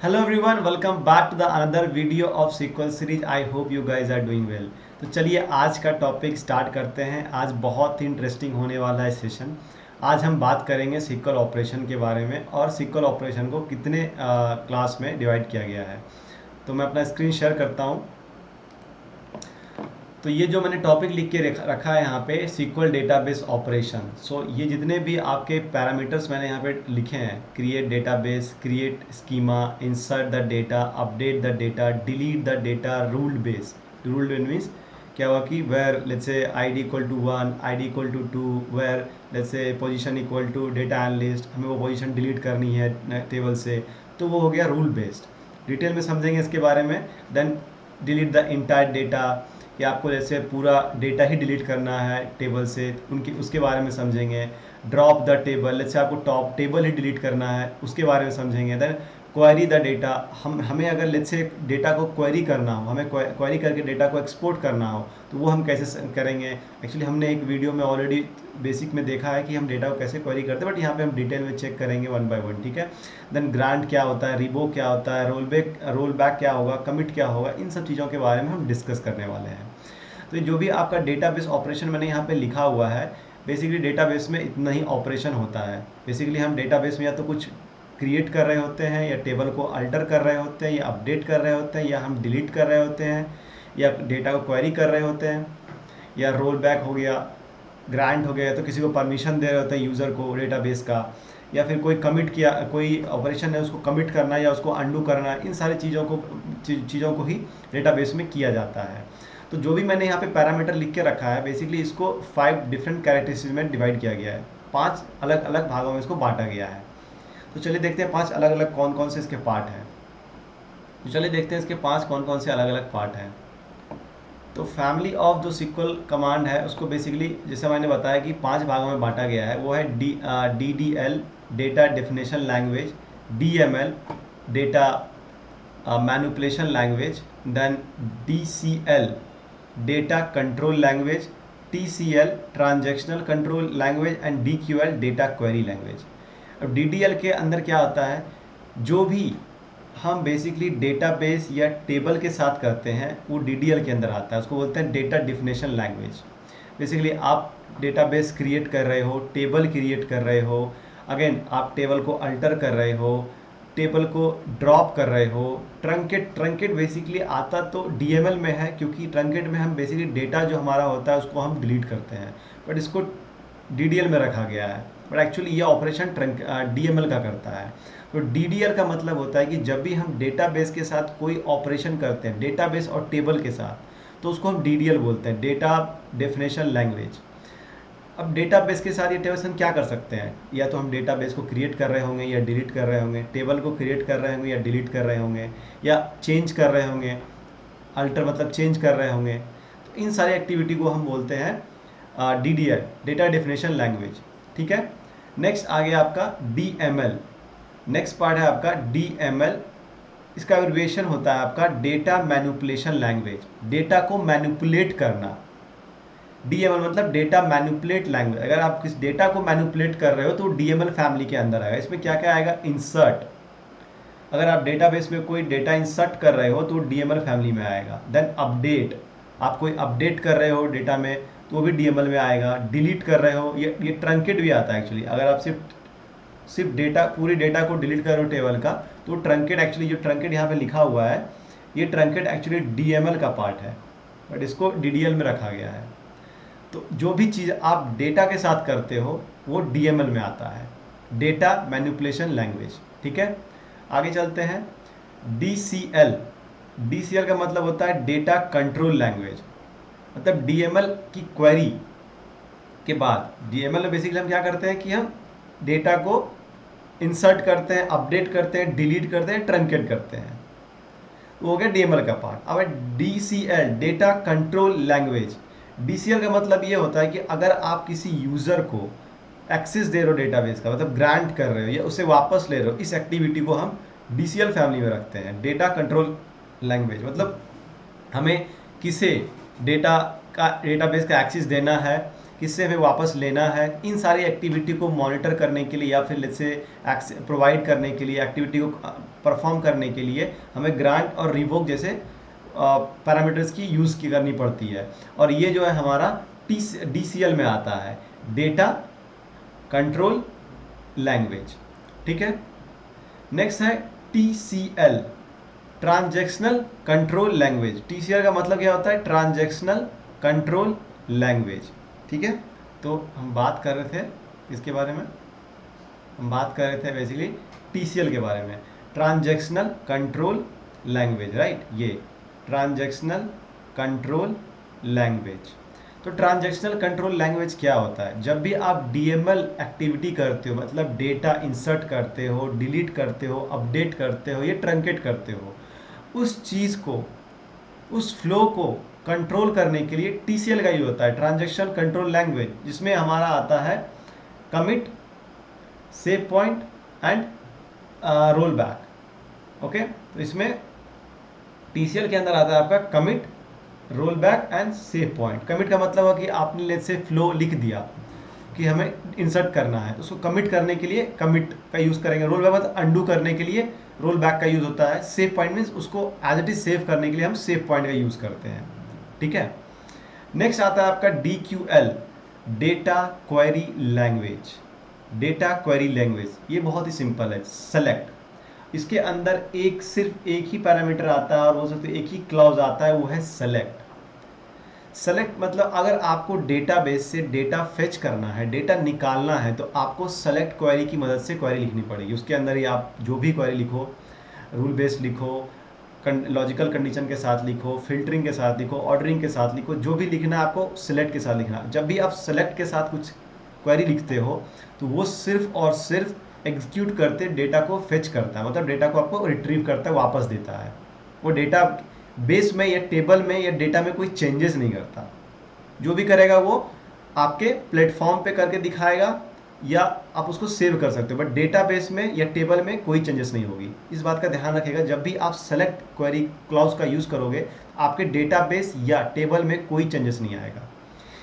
Hello everyone, welcome back to the another video of SQL series. I hope you guys are doing well. तो चलिए आज का topic start करते हैं। आज बहुत ही इंटरेस्टिंग होने वाला है सेशन। आज हम बात करेंगे SQL ऑपरेशन के बारे में और SQL ऑपरेशन को कितने क्लास में डिवाइड किया गया है। तो मैं अपना स्क्रीन शेयर करता हूँ। तो ये जो मैंने टॉपिक लिख के रखा है यहाँ पे SQL डेटाबेस ऑपरेशन। सो ये जितने भी आपके पैरामीटर्स मैंने यहाँ पे लिखे हैं, create database, create schema, insert the data, update the data, delete the data, ruled base. Ruled means क्या हुआ कि where let's say ID equal to 1, ID equal to 2, where let's say position equal to data analyst, हमें वो position delete करनी है table से, तो वो हो गया रूल बेस्ड। डिटेल में समझेंगे इसके बारे में। Then delete the entire data, या आपको जैसे पूरा डेटा ही डिलीट करना है टेबल से, उनकी उसके बारे में समझेंगे। ड्रॉप द टेबल, जैसे आपको टॉप टेबल ही डिलीट करना है, उसके बारे में समझेंगे। देन क्वेरी द डेटा, हमें अगर लेट्स से डेटा को क्वेरी करना हो, हमें क्वेरी करके डेटा को एक्सपोर्ट करना हो, तो वो हम कैसे करेंगे। एक्चुअली हमने एक वीडियो में ऑलरेडी बेसिक में देखा है कि हम डेटा को कैसे क्वेरी करते हैं, बट यहाँ पे हम डिटेल में चेक करेंगे वन बाय वन, ठीक है। देन ग्रांट क्या होता है, रिवोक क्या होता है, रोल बैक क्या होगा, कमिट क्या होगा, इन सब चीज़ों के बारे में हम डिस्कस करने वाले हैं। तो जो भी आपका डेटाबेस ऑपरेशन मैंने यहाँ पे लिखा हुआ है, बेसिकली डेटाबेस में इतना ही ऑपरेशन होता है। बेसिकली हम डेटाबेस में या तो कुछ क्रिएट कर रहे होते हैं, या टेबल को अल्टर कर रहे होते हैं, या अपडेट कर रहे होते हैं, या हम डिलीट कर रहे होते हैं, या डेटा को क्वेरी कर रहे होते हैं, या रोल बैक हो गया, ग्रांट हो गया, तो किसी को परमिशन दे रहे होते हैं यूज़र को डेटाबेस का, या फिर कोई कमिट किया, कोई ऑपरेशन है उसको कमिट करना या उसको अंडू करना, इन सारी चीज़ों को ही डेटाबेस में किया जाता है। तो जो भी मैंने यहाँ पे पैरामीटर लिख के रखा है, बेसिकली इसको 5 डिफरेंट कैरेक्टरिस्टिक्स में डिवाइड किया गया है, 5 अलग अलग भागों में इसको बांटा गया है। तो चलिए देखते हैं 5 अलग अलग कौन कौन से इसके पार्ट हैं। तो चलिए देखते हैं इसके 5 कौन कौन से अलग अलग पार्ट हैं। तो फैमिली ऑफ जो SQL कमांड है उसको बेसिकली जैसे मैंने बताया कि 5 भागों में बांटा गया है। वो है DDL, data definition language, DML, data manipulation language, then DCL, data control language, TCL, transactional control language, and DQL, data query language. अब DDL के अंदर क्या होता है, जो भी हम बेसिकली डेटाबेस या टेबल के साथ करते हैं वो DDL के अंदर आता है, उसको बोलते हैं डेटा डेफिनेशन लैंग्वेज। बेसिकली आप डेटाबेस क्रिएट कर रहे हो, टेबल क्रिएट कर रहे हो, अगेन आप टेबल को अल्टर कर रहे हो, टेबल को ड्रॉप कर रहे हो, ट्रंकेट बेसिकली आता तो DML में है, क्योंकि ट्रंकेट में हम बेसिकली डेटा जो हमारा होता है उसको हम डिलीट करते हैं, बट इसको DDL में रखा गया है। बट एक्चुअली ये ऑपरेशन DML का करता है। तो DDL का मतलब होता है कि जब भी हम डेटाबेस के साथ कोई ऑपरेशन करते हैं, डेटाबेस और टेबल के साथ, तो उसको हम DDL बोलते हैं, डेटा डेफिनेशन लैंग्वेज। अब डेटाबेस के साथ ये टेबल्स हम क्या कर सकते हैं, या तो हम डेटाबेस को क्रिएट कर रहे होंगे या डिलीट कर रहे होंगे, टेबल को क्रिएट कर रहे होंगे या डिलीट कर रहे होंगे, या चेंज कर रहे होंगे, अल्टर मतलब चेंज कर रहे होंगे। तो इन सारी एक्टिविटी को हम बोलते हैं DDL, डेटा डेफिनेशन लैंग्वेज, ठीक है। नेक्स्ट आ गया आपका DML। नेक्स्ट पार्ट है आपका DML। इसका एब्रिविएशन होता है आपका डेटा मैनिपुलेशन लैंग्वेज, डेटा को मैनिपुलेट करना। DML मतलब डेटा मैनिपुलेट लैंग्वेज। अगर आप किस डेटा को मैनिपुलेट कर रहे हो तो DML फैमिली के अंदर आएगा। इसमें क्या क्या आएगा, इंसर्ट, अगर आप डेटाबेस में कोई डेटा इंसर्ट कर रहे हो तो DML फैमिली में आएगा। देन अपडेट, आप कोई अपडेट कर रहे हो डेटा में तो वो भी DML में आएगा। डिलीट कर रहे हो, ये ट्रंकेट भी आता है एक्चुअली। अगर आप सिर्फ डेटा, पूरी डेटा को डिलीट कर रहे हो टेबल का, तो ट्रंकेट, एक्चुअली जो ट्रंकेट यहाँ पे लिखा हुआ है, ये ट्रंकेट एक्चुअली DML का पार्ट है, बट इसको DDL में रखा गया है। तो जो भी चीज़ आप डेटा के साथ करते हो वो DML में आता है, डेटा मैनिपुलेशन लैंग्वेज, ठीक है। आगे चलते हैं। DCL, DCL का मतलब होता है डेटा कंट्रोल लैंग्वेज। मतलब DML की क्वेरी के बाद, DML में बेसिकली हम क्या करते हैं कि हम डेटा को इंसर्ट करते हैं, अपडेट करते हैं, डिलीट करते हैं, ट्रंकेट करते हैं, वो हो गया DML का पार्ट। अब DCL, data control language. DCL का मतलब ये होता है कि अगर आप किसी यूज़र को एक्सेस दे रहे हो डेटाबेस का, मतलब ग्रांट कर रहे हो या उसे वापस ले रहे हो, इस एक्टिविटी को हम DCL फैमिली में रखते हैं, डेटा कंट्रोल लैंग्वेज। मतलब हमें किसे डेटाबेस का एक्सेस देना है, किससे हमें वापस लेना है, इन सारी एक्टिविटी को मॉनिटर करने के लिए या फिर लेट्स से प्रोवाइड करने के लिए, एक्टिविटी को परफॉर्म करने के लिए हमें ग्रांट और रिवोक जैसे पैरामीटर्स की यूज़ की करनी पड़ती है। और ये जो है हमारा DCL में आता है, डेटा कंट्रोल लैंग्वेज। ठीक है, नेक्स्ट है TCL, transactional control language. TCL का मतलब क्या होता है, ट्रांजैक्शनल कंट्रोल लैंग्वेज। ठीक है, तो हम बात कर रहे थे इसके बारे में, हम बात कर रहे थे बेसिकली TCL के बारे में, ट्रांजैक्शनल कंट्रोल लैंग्वेज, राइट। ये ट्रांजैक्शनल कंट्रोल लैंग्वेज। तो ट्रांजैक्शनल कंट्रोल लैंग्वेज क्या होता है, जब भी आप DML एक्टिविटी करते हो, मतलब डेटा इंसर्ट करते हो, डिलीट करते हो, अपडेट करते हो या ट्रंकेट करते हो, उस चीज़ को, उस फ्लो को कंट्रोल करने के लिए TCL का यूज होता है, ट्रांजैक्शन कंट्रोल लैंग्वेज, जिसमें हमारा आता है commit, save point and roll back. Okay, तो इसमें TCL के अंदर आता है आपका commit, roll back and save point. Commit का मतलब है कि आपने लेट्स से फ्लो लिख दिया कि हमें इंसर्ट करना है, तो उसको कमिट करने के लिए कमिट का यूज़ करेंगे। रोल बैक मतलब अंडू करने के लिए रोल बैक का यूज़ होता है। सेव पॉइंट मीन्स उसको एज इट इज सेव करने के लिए हम सेव पॉइंट का यूज़ करते हैं। ठीक है, नेक्स्ट आता है आपका DQL, data query language. Data query language ये बहुत ही सिंपल है, सेलेक्ट। इसके अंदर सिर्फ एक ही पैरामीटर आता है और वो सिर्फ एक ही क्लॉज आता है, वो है सेलेक्ट। सेलेक्ट मतलब अगर आपको डेटाबेस से डेटा फेच करना है, डेटा निकालना है, तो आपको सेलेक्ट क्वेरी की मदद से क्वेरी लिखनी पड़ेगी। उसके अंदर ही आप जो भी क्वेरी लिखो, रूल बेस्ड लिखो, लॉजिकल कंडीशन के साथ लिखो, फिल्टरिंग के साथ लिखो, ऑर्डरिंग के साथ लिखो, जो भी लिखना है आपको सेलेक्ट के साथ लिखना। जब भी आप सेलेक्ट के साथ कुछ क्वेरी लिखते हो तो वो सिर्फ और सिर्फ एग्जीक्यूट करते डेटा को फेच करता है, मतलब डेटा को आपको रिट्रीव करता है, वापस देता है। वो डेटा बेस में या टेबल में या डेटा में कोई चेंजेस नहीं करता। जो भी करेगा वो आपके प्लेटफॉर्म पे करके दिखाएगा या आप उसको सेव कर सकते हो, बट डेटाबेस में या टेबल में कोई चेंजेस नहीं होगी। इस बात का ध्यान रखिएगा, जब भी आप सेलेक्ट क्वेरी क्लॉज का यूज़ करोगे आपके डेटाबेस या टेबल में कोई चेंजेस नहीं आएगा,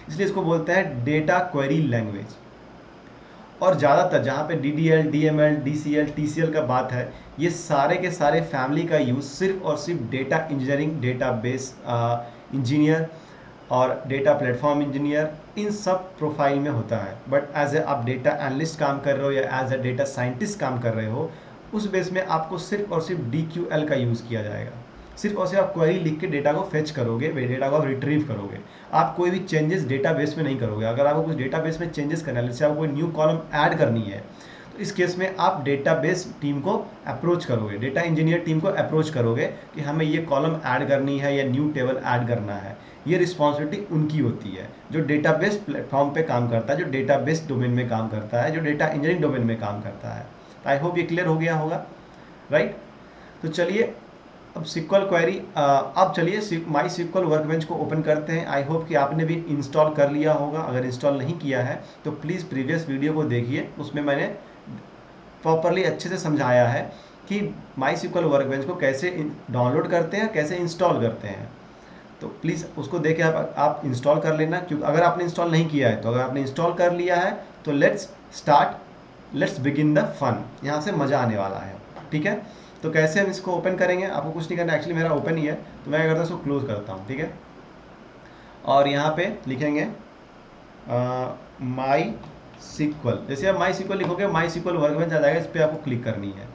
इसलिए इसको बोलते हैं डेटा क्वेरी लैंग्वेज। और ज़्यादातर जहाँ पे DDL, DML, DCL, TCL का बात है, ये सारे के सारे फैमिली का यूज़ सिर्फ और सिर्फ डेटा इंजीनियरिंग, डेटाबेस इंजीनियर और डेटा प्लेटफॉर्म इंजीनियर, इन सब प्रोफाइल में होता है। बट एज ए आप डेटा एनालिस्ट काम कर रहे हो या एज ए डेटा साइंटिस्ट काम कर रहे हो, उस बेस में आपको सिर्फ और सिर्फ DQL का यूज़ किया जाएगा। सिर्फ और सिर्फ आप क्वेरी लिख के डेटा को फेच करोगे, वे डेटा को आप रिट्रीव करोगे, आप कोई भी चेंजेस डेटाबेस में नहीं करोगे। अगर आपको कुछ डेटाबेस में चेंजेस करना है, जैसे आपको कोई न्यू कॉलम ऐड करनी है, तो इस केस में आप डेटाबेस टीम को अप्रोच करोगे, डेटा इंजीनियर टीम को अप्रोच करोगे कि हमें ये कॉलम ऐड करनी है या न्यू टेबल ऐड करना है। ये रिस्पॉन्सिबिलिटी उनकी होती है जो डेटाबेस प्लेटफॉर्म पे काम करता है, जो डेटाबेस डोमेन में काम करता है, जो डेटा इंजीनियरिंग डोमेन में काम करता है। आई होप ये क्लियर हो गया होगा, राइट। तो चलिए अब SQL क्वेरी, अब चलिए माई SQL वर्कबेंच को ओपन करते हैं। आई होप कि आपने भी इंस्टॉल कर लिया होगा। अगर इंस्टॉल नहीं किया है तो प्लीज़ प्रीवियस वीडियो को देखिए, उसमें मैंने प्रॉपरली अच्छे से समझाया है कि माई SQL वर्कबेंच को कैसे डाउनलोड करते हैं, कैसे इंस्टॉल करते हैं। तो प्लीज़ उसको देख के आप इंस्टॉल कर लेना, क्योंकि अगर आपने इंस्टॉल नहीं किया है, तो अगर आपने इंस्टॉल कर लिया है तो लेट्स बिगिन द फन। यहाँ से मज़ा आने वाला है, ठीक है। तो कैसे हम इसको ओपन करेंगे, आपको कुछ नहीं करना, एक्चुअली मेरा ओपन ही है, तो मैं क्या करता हूँ इसको क्लोज करता हूँ, ठीक है। और यहाँ पे लिखेंगे माई SQL। जैसे आप माई SQL लिखोगे, माई SQL वर्कबेंच आ जाएगा, इस पर आपको क्लिक करनी है,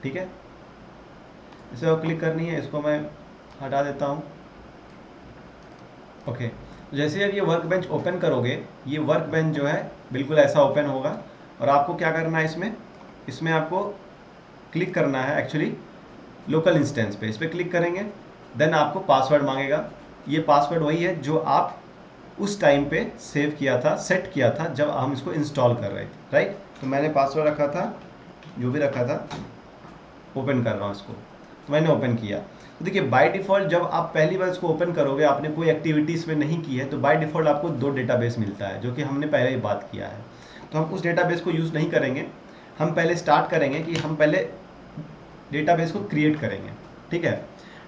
ठीक है। इसे आपको क्लिक करनी है, इसको मैं हटा देता हूँ। ओके, जैसे आप ये वर्कबेंच ओपन करोगे, ये वर्कबेंच जो है बिल्कुल ऐसा ओपन होगा। और आपको क्या करना है, इसमें आपको क्लिक करना है एक्चुअली लोकल इंस्टेंस पे, इस पर क्लिक करेंगे, देन आपको पासवर्ड मांगेगा। ये पासवर्ड वही है जो आप उस टाइम पे सेव किया था, सेट किया था जब हम इसको इंस्टॉल कर रहे थे, राइट। तो मैंने पासवर्ड रखा था, जो भी रखा था, ओपन कर रहा हूँ इसको, तो मैंने ओपन किया। तो देखिए बाय डिफ़ॉल्ट जब आप पहली बार इसको ओपन करोगे, आपने कोई एक्टिविटी इसमें नहीं की है, तो बाय डिफ़ॉल्ट आपको 2 डेटाबेस मिलता है, जो कि हमने पहले ही बात किया है। तो हम उस डेटाबेस को यूज़ नहीं करेंगे, हम पहले स्टार्ट करेंगे कि हम पहले डेटाबेस को क्रिएट करेंगे, ठीक है।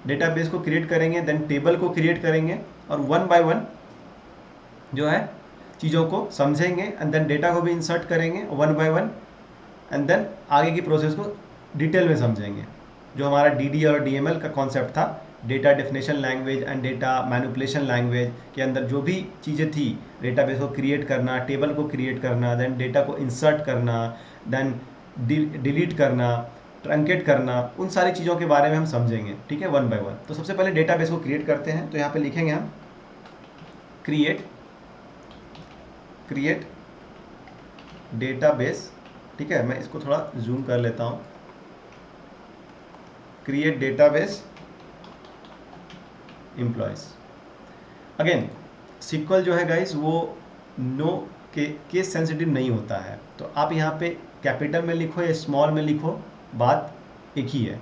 डेटाबेस को क्रिएट करेंगे, देन टेबल को क्रिएट करेंगे, और 1 बाय 1 जो है चीज़ों को समझेंगे एंड देन डेटा को भी इंसर्ट करेंगे one by one and then आगे की प्रोसेस को डिटेल में समझेंगे। जो हमारा DD और DML का कॉन्सेप्ट था, data definition language and data manipulation language के अंदर जो भी चीज़ें थी, डेटाबेस को क्रिएट करना, टेबल को क्रिएट करना, देन डेटा को इंसर्ट करना, देन डिलीट करना, ट्रंकेट करना, उन सारी चीज़ों के बारे में हम समझेंगे, ठीक है, वन बाय वन। तो सबसे पहले डेटाबेस को क्रिएट करते हैं। तो यहाँ पे लिखेंगे हम क्रिएट डेटाबेस, ठीक है, मैं इसको थोड़ा जूम कर लेता हूँ। Create database employees. Again SQL जो है गाइस वो नो केस सेंसिटिव नहीं होता है, तो आप यहाँ पे कैपिटल में लिखो या स्मॉल में लिखो, बात एक ही है।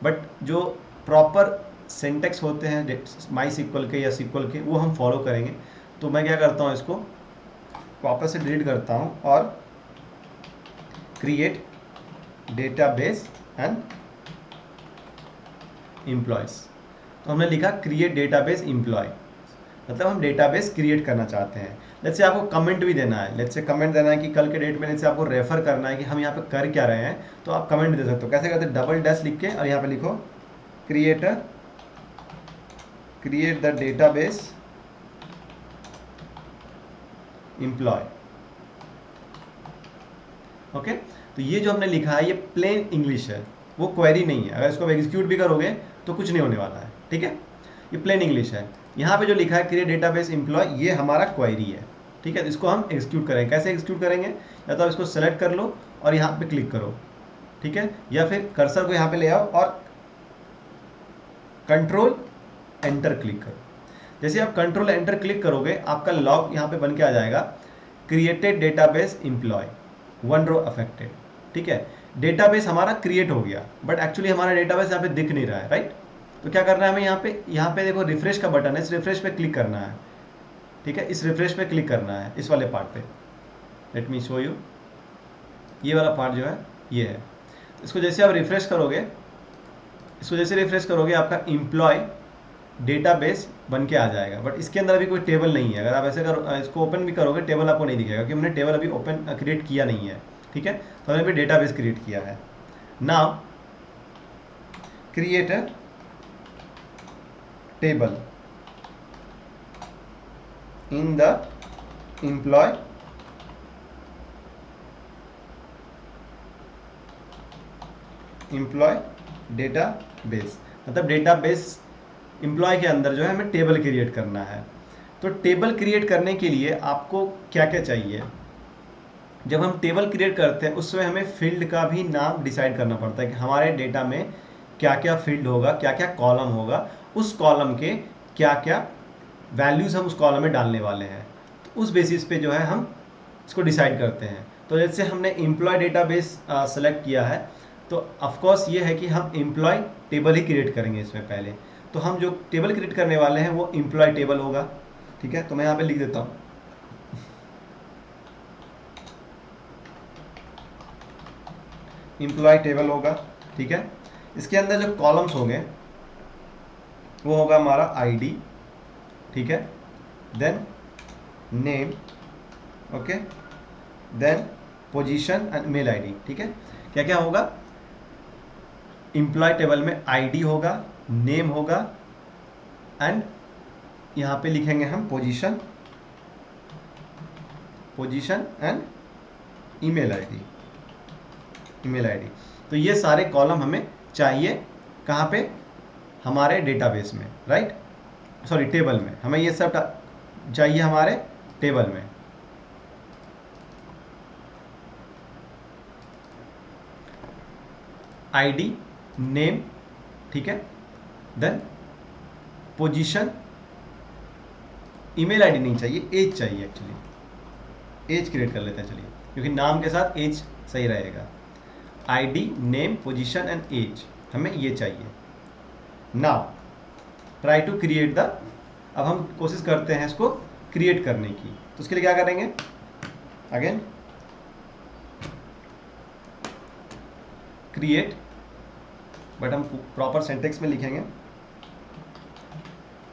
बट जो प्रॉपर सिंटेक्स होते हैं MySQL के या SQL के, वो हम फॉलो करेंगे। तो मैं क्या करता हूँ, इसको वापस से डिलीट करता हूँ और क्रिएट डेटाबेस एंड एम्प्लॉयज। तो हमने लिखा क्रिएट डेटाबेस एम्प्लॉय, मतलब हम डेटाबेस क्रिएट करना चाहते हैं। लेट्स से आपको कमेंट भी देना है, लेट्स से कमेंट देना है कि कल के डेट में लेट्स से आपको रेफर करना है कि हम यहाँ पे कर क्या रहे हैं, तो आप कमेंट दे सकते हो। कैसे करते हैं, डबल डैश लिख के और यहाँ पे लिखो create the database employee. Okay, तो ये जो हमने लिखा है ये प्लेन इंग्लिश है, वो क्वेरी नहीं है। अगर इसको एग्जीक्यूट भी करोगे तो कुछ नहीं होने वाला है, ठीक है, ये प्लेन इंग्लिश है। यहाँ पे जो लिखा है क्रिएट डेटाबेस एम्प्लॉय, ये हमारा क्वेरी है, ठीक है। तो इसको हम एग्जीक्यूट करेंगे। कैसे एग्जीक्यूट करेंगे, या तो आप इसको सेलेक्ट कर लो और यहाँ पे क्लिक करो, ठीक है, या फिर कर्सर को यहाँ पे ले आओ और कंट्रोल एंटर क्लिक करो। जैसे आप कंट्रोल एंटर क्लिक करोगे, आपका लॉग यहाँ पे बन के आ जाएगा, created database employee, one row affected, ठीक है। डेटाबेस हमारा क्रिएट हो गया, बट एक्चुअली हमारा डेटाबेस यहाँ पे दिख नहीं रहा है, राइट। तो क्या करना है हमें, यहाँ पे देखो रिफ्रेश का बटन है, इस रिफ्रेश पे क्लिक करना है, ठीक है, इस रिफ्रेश पे क्लिक करना है, इस वाले पार्ट पे। लेट मी शो यू, ये वाला पार्ट जो है ये है। इसको जैसे आप रिफ्रेश करोगे, आपका एम्प्लॉय डेटाबेस बन के आ जाएगा, बट इसके अंदर अभी कोई टेबल नहीं है। अगर आप ऐसे इसको ओपन भी करोगे, टेबल आपको नहीं दिखेगा, क्योंकि हमने टेबल अभी क्रिएट किया नहीं है, ठीक है। तो हमने अभी डेटाबेस क्रिएट किया है। Now create a table in the employee database, मतलब डेटाबेस एम्प्लॉय के अंदर जो है हमें टेबल क्रिएट करना है। तो टेबल क्रिएट करने के लिए आपको क्या क्या चाहिए, जब हम टेबल क्रिएट करते हैं उस समय हमें फील्ड का भी नाम डिसाइड करना पड़ता है कि हमारे डेटा में क्या क्या फील्ड होगा, क्या क्या कॉलम होगा, उस कॉलम के क्या क्या वैल्यूज़ हम उस कॉलम में डालने वाले हैं। तो उस बेसिस पे जो है हम इसको डिसाइड करते हैं। तो जैसे हमने एम्प्लॉय डेटाबेस सेलेक्ट किया है, तो ऑफकोर्स ये है कि हम एम्प्लॉय टेबल ही क्रिएट करेंगे इसमें पहले। तो हम जो टेबल क्रिएट करने वाले हैं वो एम्प्लॉय टेबल होगा, ठीक है। तो मैं यहाँ पे लिख देता हूँ एम्प्लॉय टेबल होगा, ठीक है। इसके अंदर जो कॉलम्स होंगे वो होगा हमारा आईडी, ठीक है, then name, okay, then position and mail ID, ठीक है। क्या क्या होगा, एम्प्लॉय टेबल में आईडी होगा, नेम होगा, एंड यहाँ पे लिखेंगे हम पोजीशन एंड ईमेल आईडी। तो ये सारे कॉलम हमें चाहिए कहाँ पे, हमारे डेटाबेस में, राइट, सॉरी टेबल में। हमें ये सब चाहिए हमारे टेबल में। आईडी, नेम, ठीक है, देन पोजीशन, ईमेल आईडी नहीं चाहिए, एज चाहिए एक्चुअली, एज क्रिएट कर लेते हैं चलिए, क्योंकि नाम के साथ एज सही रहेगा। ID, name, position and age, हमें ये चाहिए। Now try to create the, अब हम कोशिश करते हैं इसको क्रिएट करने की। तो उसके लिए क्या करेंगे, अगेन क्रिएट, बट हम प्रॉपर सिंटेक्स में लिखेंगे,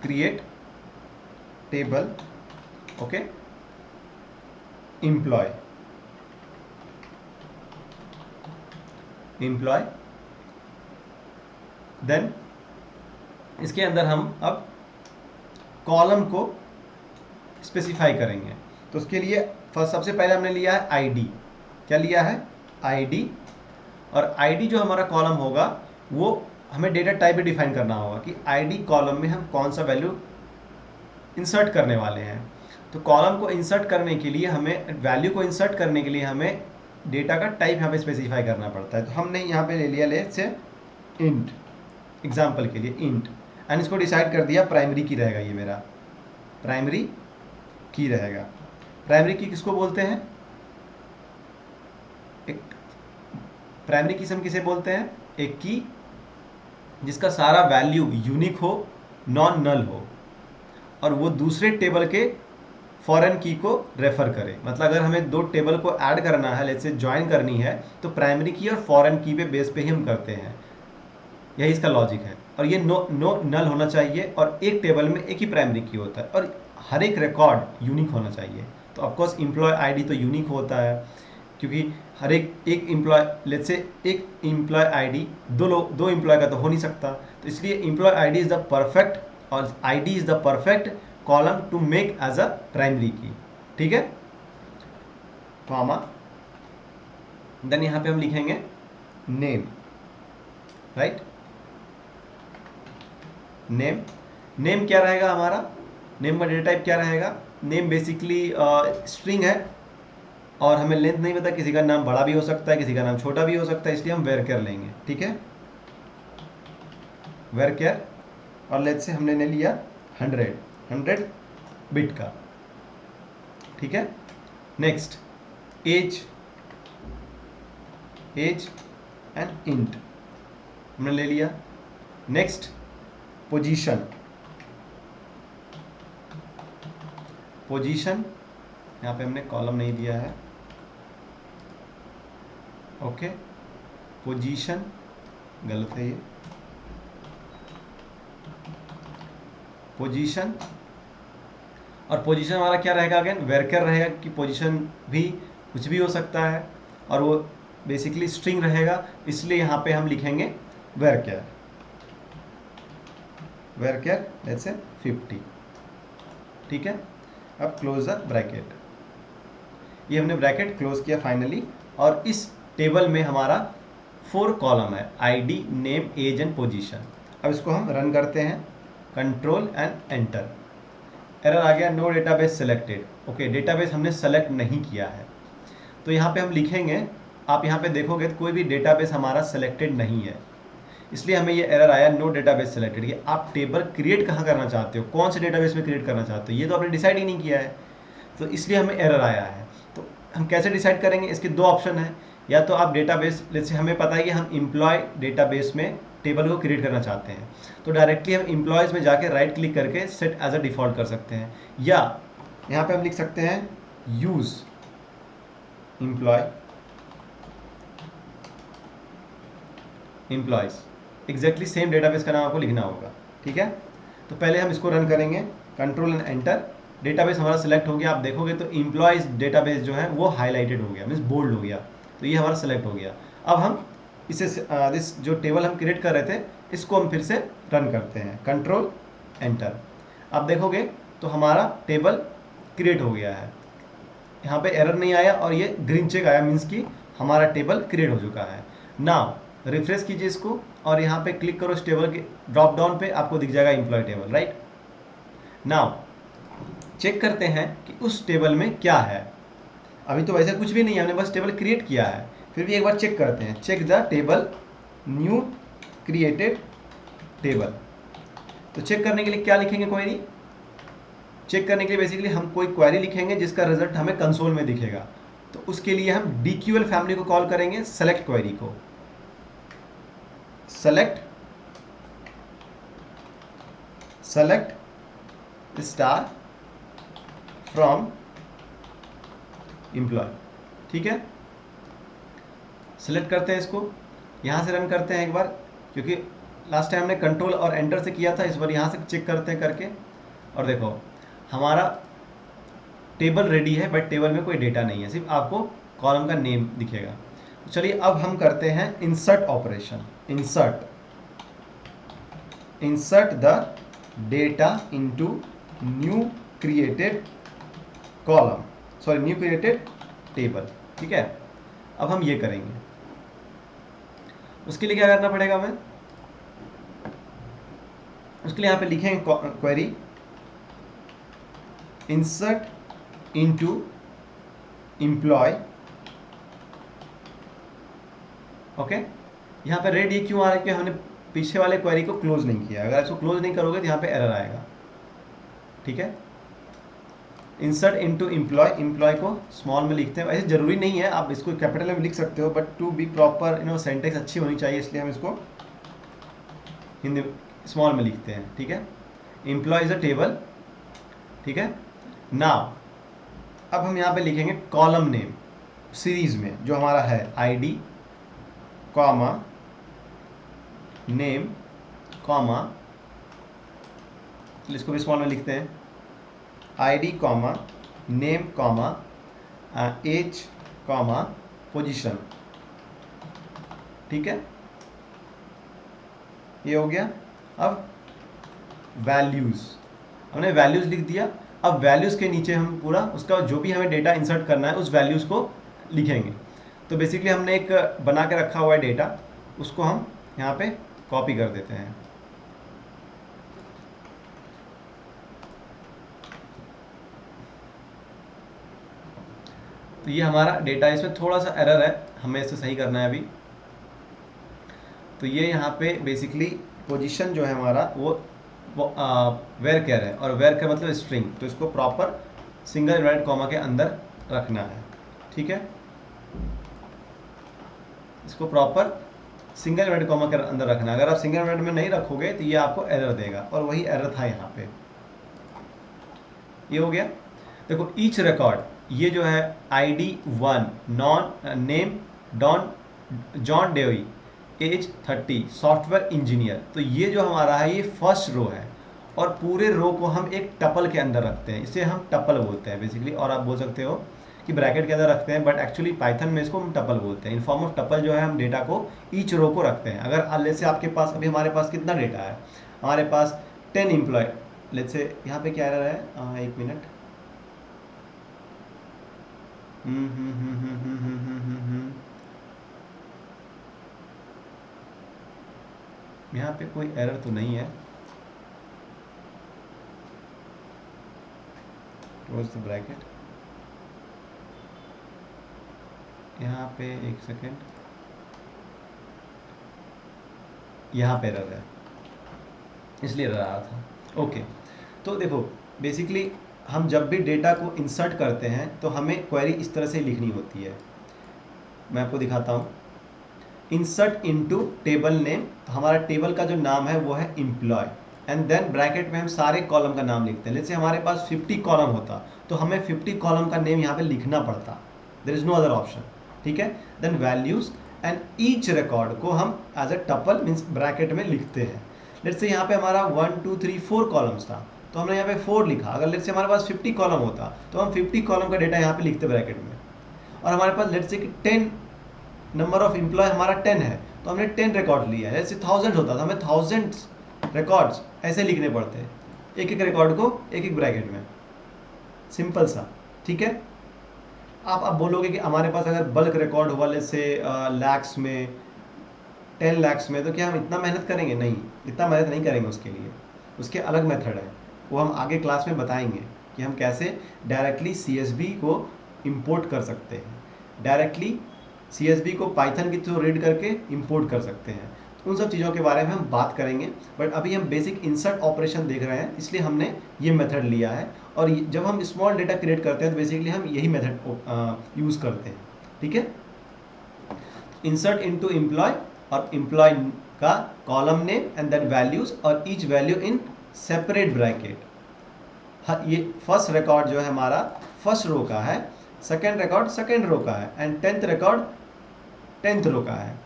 create table, okay, employee, employee, then इसके अंदर हम अब कॉलम को स्पेसिफाई करेंगे। तो उसके लिए फर्स्ट सबसे पहले हमने लिया है आईडी। क्या लिया है? आईडी। और आईडी जो हमारा कॉलम होगा वो हमें डेटा टाइप भी डिफाइन करना होगा कि आईडी कॉलम में हम कौन सा वैल्यू इंसर्ट करने वाले हैं। तो कॉलम को इंसर्ट करने के लिए हमें, वैल्यू को इंसर्ट करने के लिए हमें डेटा का टाइप यहाँ पे स्पेसिफाई करना पड़ता है। तो हमने यहाँ पे ले लिया, लेट्स से इंट, एग्जाम्पल के लिए इंट, एंड इसको डिसाइड कर दिया प्राइमरी की रहेगा, ये मेरा प्राइमरी की रहेगा। प्राइमरी की किसको बोलते हैं? एक प्राइमरी की हम किसे बोलते हैं? एक की जिसका सारा वैल्यू यूनिक हो, नॉन नल हो, और वो दूसरे टेबल के फॉरेन की को रेफर करे। मतलब अगर हमें दो टेबल को ऐड करना है, लेट्स से ज्वाइन करनी है, तो प्राइमरी की और फॉरेन की पे बेस पे ही हम करते हैं। यही इसका लॉजिक है। और ये नो नल होना चाहिए, और एक टेबल में एक ही प्राइमरी की होता है, और हर एक रिकॉर्ड यूनिक होना चाहिए। तो ऑफकोर्स एम्प्लॉय आईडी तो यूनिक होता है, क्योंकि हर एक एम्प्लॉय, लेट्स से एक एम्प्लॉय आईडी दो एम्प्लॉय का तो हो नहीं सकता। तो इसलिए employee ID is the perfect, और ID is the perfect column to make as a primary key. ठीक है, कॉमा, देन यहां पे हम लिखेंगे नेम, राइट। नेम, नेम क्या रहेगा हमारा? नेम का डेटा टाइप क्या रहेगा? नेम बेसिकली स्ट्रिंग है, और हमें लेंथ नहीं पता, किसी का नाम बड़ा भी हो सकता है, किसी का नाम छोटा भी हो सकता है, इसलिए हम वेरकेयर लेंगे। ठीक है, वेरकेयर, और लेट्स से हमने ले लिया 100 बिट का। ठीक है, next age, age and int हमने ले लिया। नेक्स्ट पोजीशन, पोजीशन यहाँ पे हमने कॉलम नहीं दिया है, ओके। पोजीशन गलत है ये, पोजीशन, और पोजीशन हमारा क्या रहेगा? अगेन वेरकेयर रहेगा, कि पोजीशन भी कुछ भी हो सकता है, और वो बेसिकली स्ट्रिंग रहेगा, इसलिए यहाँ पे हम लिखेंगे वेरकेयर, वेरकेयर लेट्स से 50। ठीक है, अब क्लोज द ब्रैकेट, ये हमने ब्रैकेट क्लोज किया फाइनली। और इस टेबल में हमारा 4 कॉलम है, ID, name, age and position. अब इसको हम रन करते हैं, कंट्रोल एंड एंटर। एरर आ गया, no database selected. Okay, database हमने सेलेक्ट नहीं किया है, तो यहाँ पे हम लिखेंगे, आप यहाँ पे देखोगे तो कोई भी डेटाबेस हमारा सेलेक्टेड नहीं है, इसलिए हमें ये एरर आया, नो डेटाबेस सेलेक्टेड। कि आप टेबल क्रिएट कहाँ करना चाहते हो, कौन से डेटाबेस में क्रिएट करना चाहते हो, ये तो आपने डिसाइड ही नहीं किया है, तो इसलिए हमें एरर आया है। तो हम कैसे डिसाइड करेंगे? इसके 2 ऑप्शन है, या तो आप डेटाबेस, जैसे हमें पता है कि हम एम्प्लॉय डेटाबेस में टेबल को क्रिएट करना चाहते हैं, तो डायरेक्टली हम एम्प्लॉयज़ में जाके राइट क्लिक करके सेट एज अ डिफ़ॉल्ट कर सकते हैं, या यहाँ पे हम लिख सकते हैं use employee, employees, exactly same database का नाम आपको लिखना होगा। ठीक है, तो पहले हम इसको रन करेंगे, कंट्रोल एंड एंटर। डेटाबेस हमारा सेलेक्ट हो गया, आप देखोगे तो एम्प्लॉयज़ डेटाबेस जो है वो हाईलाइटेड हो गया, मीन्स बोल्ड हो गया, तो ये हमारा सेलेक्ट हो गया। अब हम इसे दिस जो टेबल हम क्रिएट कर रहे थे, इसको हम फिर से रन करते हैं, कंट्रोल एंटर। आप देखोगे तो हमारा टेबल क्रिएट हो गया है, यहाँ पे एरर नहीं आया, और ये ग्रीन चेक आया, मीन्स कि हमारा टेबल क्रिएट हो चुका है। नाउ रिफ्रेश कीजिए इसको, और यहाँ पे क्लिक करो इस टेबल के ड्रॉप डाउन पे, आपको दिख जाएगा employee table, right. Now check करते हैं कि उस टेबल में क्या है। अभी तो वैसे कुछ भी नहीं है, हमने बस टेबल क्रिएट किया है, फिर भी एक बार चेक करते हैं, check the table, new created table. तो चेक करने के लिए क्या लिखेंगे? क्वेरी। चेक करने के लिए बेसिकली हम कोई क्वेरी लिखेंगे जिसका रिजल्ट हमें कंसोल में दिखेगा, तो उसके लिए हम डीक्यूएल फैमिली को कॉल करेंगे, सेलेक्ट क्वेरी को, सेलेक्ट स्टार फ्रॉम एम्प्लॉय। ठीक है, सेलेक्ट करते हैं इसको, यहाँ से रन करते हैं एक बार, क्योंकि लास्ट टाइम हमने कंट्रोल और एंटर से किया था, इस बार यहाँ से चेक करते हैं करके, और देखो हमारा टेबल रेडी है बट टेबल में कोई डेटा नहीं है, सिर्फ आपको कॉलम का नेम दिखेगा। तो चलिए अब हम करते हैं insert operation. Insert the data into new created column, sorry new created table. ठीक है, अब हम ये करेंगे। उसके लिए क्या करना पड़ेगा हमें, उसके लिए यहाँ पे लिखेंगे query insert into employee. Okay, यहाँ पे रेड ये क्यों आ रहा है कि हमने पीछे वाले क्वेरी को क्लोज नहीं किया। अगर इसको क्लोज नहीं करोगे तो यहाँ पे एरर आएगा। ठीक है, इंसर्ट इनटू एम्प्लॉय को स्मॉल में लिखते हैं। ऐसे जरूरी नहीं है, आप इसको कैपिटल में लिख सकते हो, बट टू बी प्रॉपर सेंटेक्स अच्छी होनी चाहिए, इसलिए हम इसको हिंदी स्मॉल में लिखते हैं। ठीक है, एम्प्लॉय इज अ टेबल। ठीक है, नाउ अब हम यहाँ पे लिखेंगे कॉलम नेम सीरीज में जो हमारा है आईडी कॉमा नेम कॉमा, इसको भी स्मॉल में लिखते हैं, ID comma name comma age comma position. ठीक है, ये हो गया। अब वैल्यूज, हमने वैल्यूज लिख दिया। अब वैल्यूज के नीचे हम पूरा उसका जो भी हमें डेटा इंसर्ट करना है उस वैल्यूज को लिखेंगे। तो बेसिकली हमने एक बना के रखा हुआ है डेटा, उसको हम यहाँ पे कॉपी कर देते हैं। तो ये हमारा डेटा, इसमें थोड़ा सा एरर है, हमें इसे सही करना है अभी। तो ये यहाँ पे बेसिकली पोजीशन जो है हमारा वो वेयर केयर है, और वेयर केयर मतलब स्ट्रिंग, तो इसको प्रॉपर सिंगल इन्वर्टेड कॉमा के अंदर रखना है। ठीक है, इसको प्रॉपर सिंगल इन्वर्टेड कॉमा के अंदर रखना है। अगर आप सिंगल इन्वर्टेड में नहीं रखोगे तो ये आपको एरर देगा, और वही एरर था यहाँ पे। ये हो गया। देखो ईच रिकॉर्ड, ये जो है ID1 नॉन name John Davy age 30 software engineer, तो ये जो हमारा है ये फर्स्ट रो है, और पूरे रो को हम एक टपल के अंदर रखते हैं, इसे हम टपल बोलते हैं बेसिकली। और आप बोल सकते हो कि ब्रैकेट के अंदर रखते हैं, बट एक्चुअली पाइथन में इसको हम टपल बोलते हैं। इन फॉर्म ऑफ टपल जो है हम डेटा को ईच रो को रखते हैं। अगर जैसे आपके पास अभी हमारे पास कितना डेटा है, हमारे पास 10 एम्प्लॉय, लेट्स से यहाँ पे क्या एरर है, एक मिनट, यहाँ पे कोई एरर तो नहीं है। क्लोज द ब्रैकेट, यहाँ पे एक सेकेंड, यहाँ पे एरर है, इसलिए एरर आ रहा था। ओके, तो देखो बेसिकली हम जब भी डेटा को इंसर्ट करते हैं तो हमें क्वेरी इस तरह से लिखनी होती है। मैं आपको दिखाता हूँ। इंसर्ट इनटू टेबल नेम, तो हमारा टेबल का जो नाम है वो है एम्प्लॉय, एंड देन ब्रैकेट में हम सारे कॉलम का नाम लिखते हैं। जैसे हमारे पास 50 कॉलम होता तो हमें 50 कॉलम का नेम यहाँ पे लिखना पड़ता, there is no other option. ठीक है, then values and each record को हम as a tuple means bracket में लिखते हैं। लेट्स से यहाँ पे हमारा 1 2 3 4 कॉलम्स था, तो हमने यहाँ पे 4 लिखा। अगर लेट्स से हमारे पास 50 कॉलम होता तो हम 50 कॉलम का डेटा यहाँ पे लिखते ब्रैकेट में। और हमारे पास let's say 10 number of employ हमारा 10 है, तो हमने 10 रिकॉर्ड लिया है। जैसे 1000 होता तो हमें 1000 रिकॉर्ड्स ऐसे लिखने पड़ते हैं, एक एक रिकॉर्ड को एक एक ब्रैकेट में, सिंपल सा। ठीक है, आप बोलोगे कि हमारे पास अगर बल्क रिकॉर्ड हुआ जैसे लैक्स में, 10 लैक्स में, तो क्या हम इतना मेहनत करेंगे? नहीं, इतना मेहनत नहीं करेंगे। उसके लिए उसके अलग मेथड है, वो हम आगे क्लास में बताएंगे कि हम कैसे डायरेक्टली CSV को इंपोर्ट कर सकते हैं, डायरेक्टली CSV को पाइथन के थ्रू रीड करके इंपोर्ट कर सकते हैं। तो उन सब चीज़ों के बारे में हम बात करेंगे, बट अभी हम बेसिक इंसर्ट ऑपरेशन देख रहे हैं, इसलिए हमने ये मेथड लिया है। और जब हम स्मॉल डेटा क्रिएट करते हैं तो बेसिकली हम यही मेथड यूज़ करते हैं। ठीक है, इंसर्ट इनटू एम्प्लॉय, और एम्प्लॉय का column name and then values, और each value in separate bracket. ये फर्स्ट रिकॉर्ड जो है हमारा फर्स्ट रो का है, सेकेंड रिकॉर्ड सेकेंड रो का है, एंड 10th रिकॉर्ड 10th रो का है।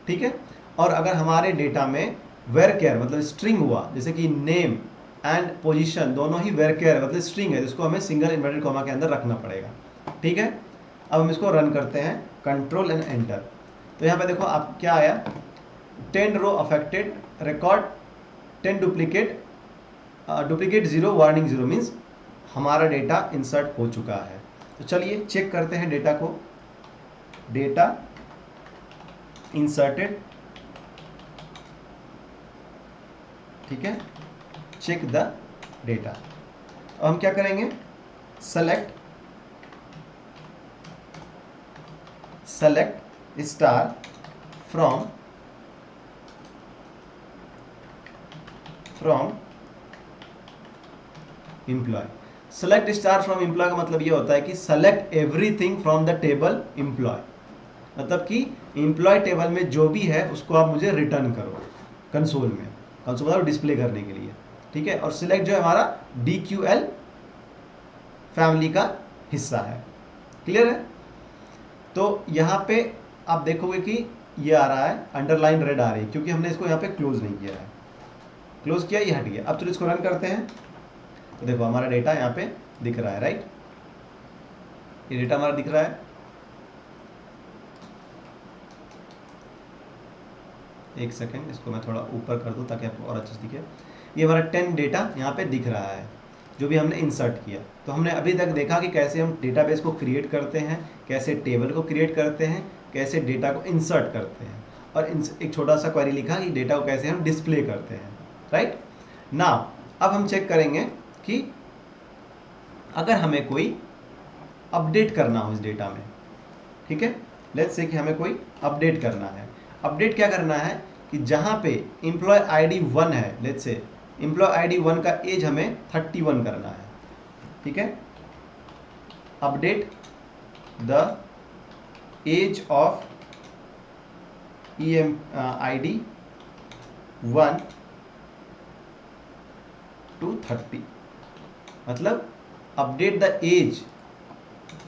ठीक है, और अगर हमारे डेटा में वेयर केयर मतलब स्ट्रिंग हुआ, जैसे कि नेम एंड पोजीशन दोनों ही वेरकेयर मतलब स्ट्रिंग है, जिसको हमें सिंगल इन्वर्टेड कॉमा के अंदर रखना पड़ेगा। ठीक है, अब हम इसको रन करते हैं, कंट्रोल एंड एंटर। तो यहाँ पे देखो आप क्या आया, 10 row affected, record 10 duplicate 0 warning 0 means हमारा डेटा इंसर्ट हो चुका है। तो चलिए चेक करते हैं डेटा को, डेटा इंसर्टेड, ठीक है, चेक द डेटा। अब हम क्या करेंगे, select star from employee. Select star from employee का मतलब ये होता है कि select everything from the table employee, मतलब कि एम्प्लॉय टेबल में जो भी है उसको आप मुझे रिटर्न करो कंसोल में, कंसोल मतलब डिस्प्ले करने के लिए। ठीक है, और सिलेक्ट जो है हमारा DQL फैमिली का हिस्सा है। क्लियर है? तो यहाँ पे आप देखोगे कि ये आ रहा है अंडरलाइन रेड आ रही है, क्योंकि हमने इसको यहाँ पे क्लोज नहीं किया है। क्लोज किया, ये हट गया। अब चलो इसको रन करते हैं, तो देखो हमारा डेटा यहाँ पे दिख रहा है, राइट, ये डेटा हमारा दिख रहा है। एक सेकेंड, इसको मैं थोड़ा ऊपर कर दूं ताकि आपको और अच्छे से दिखे। ये हमारा 10 डेटा यहाँ पे दिख रहा है जो भी हमने इंसर्ट किया। तो हमने अभी तक देखा कि कैसे हम डेटाबेस को क्रिएट करते हैं, कैसे टेबल को क्रिएट करते हैं, कैसे डेटा को इंसर्ट करते हैं, और एक छोटा सा क्वेरी लिखा कि डेटा को कैसे हम डिस्प्ले करते हैं। राइट नाउ अब हम चेक करेंगे कि अगर हमें कोई अपडेट करना हो इस डेटा में। ठीक है, लेट्स से कि हमें कोई अपडेट करना है। अपडेट क्या करना है कि जहां पे एम्प्लॉय ID 1 है, लेट्स से एम्प्लॉय ID 1 का एज हमें 31 करना है। ठीक है, update the age of ID 1 to 30, मतलब अपडेट द एज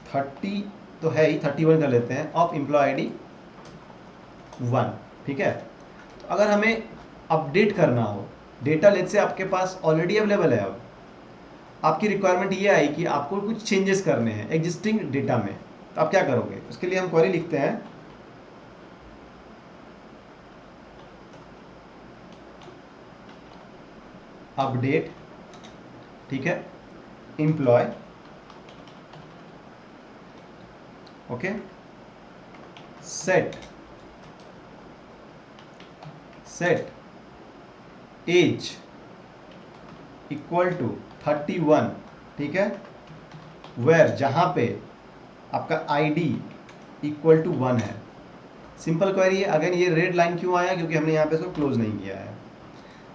30 तो है ही, 31 कर लेते हैं, ऑफ एम्प्लॉय ID 1। ठीक है, तो अगर हमें अपडेट करना हो डेटा, लेट से आपके पास ऑलरेडी अवेलेबल है, अब आपकी रिक्वायरमेंट ये आई कि आपको कुछ चेंजेस करने हैं एग्जिस्टिंग डेटा में, तो आप क्या करोगे, उसके लिए हम क्वेरी लिखते हैं, अपडेट, ठीक है, employee, okay, set age equal to 31। ठीक है, वेयर जहां पे आपका ID इक्वल टू 1 है। सिंपल क्वेरी है। अगेन ये रेड लाइन क्यों आया, क्योंकि हमने यहाँ पे इसको क्लोज नहीं किया है।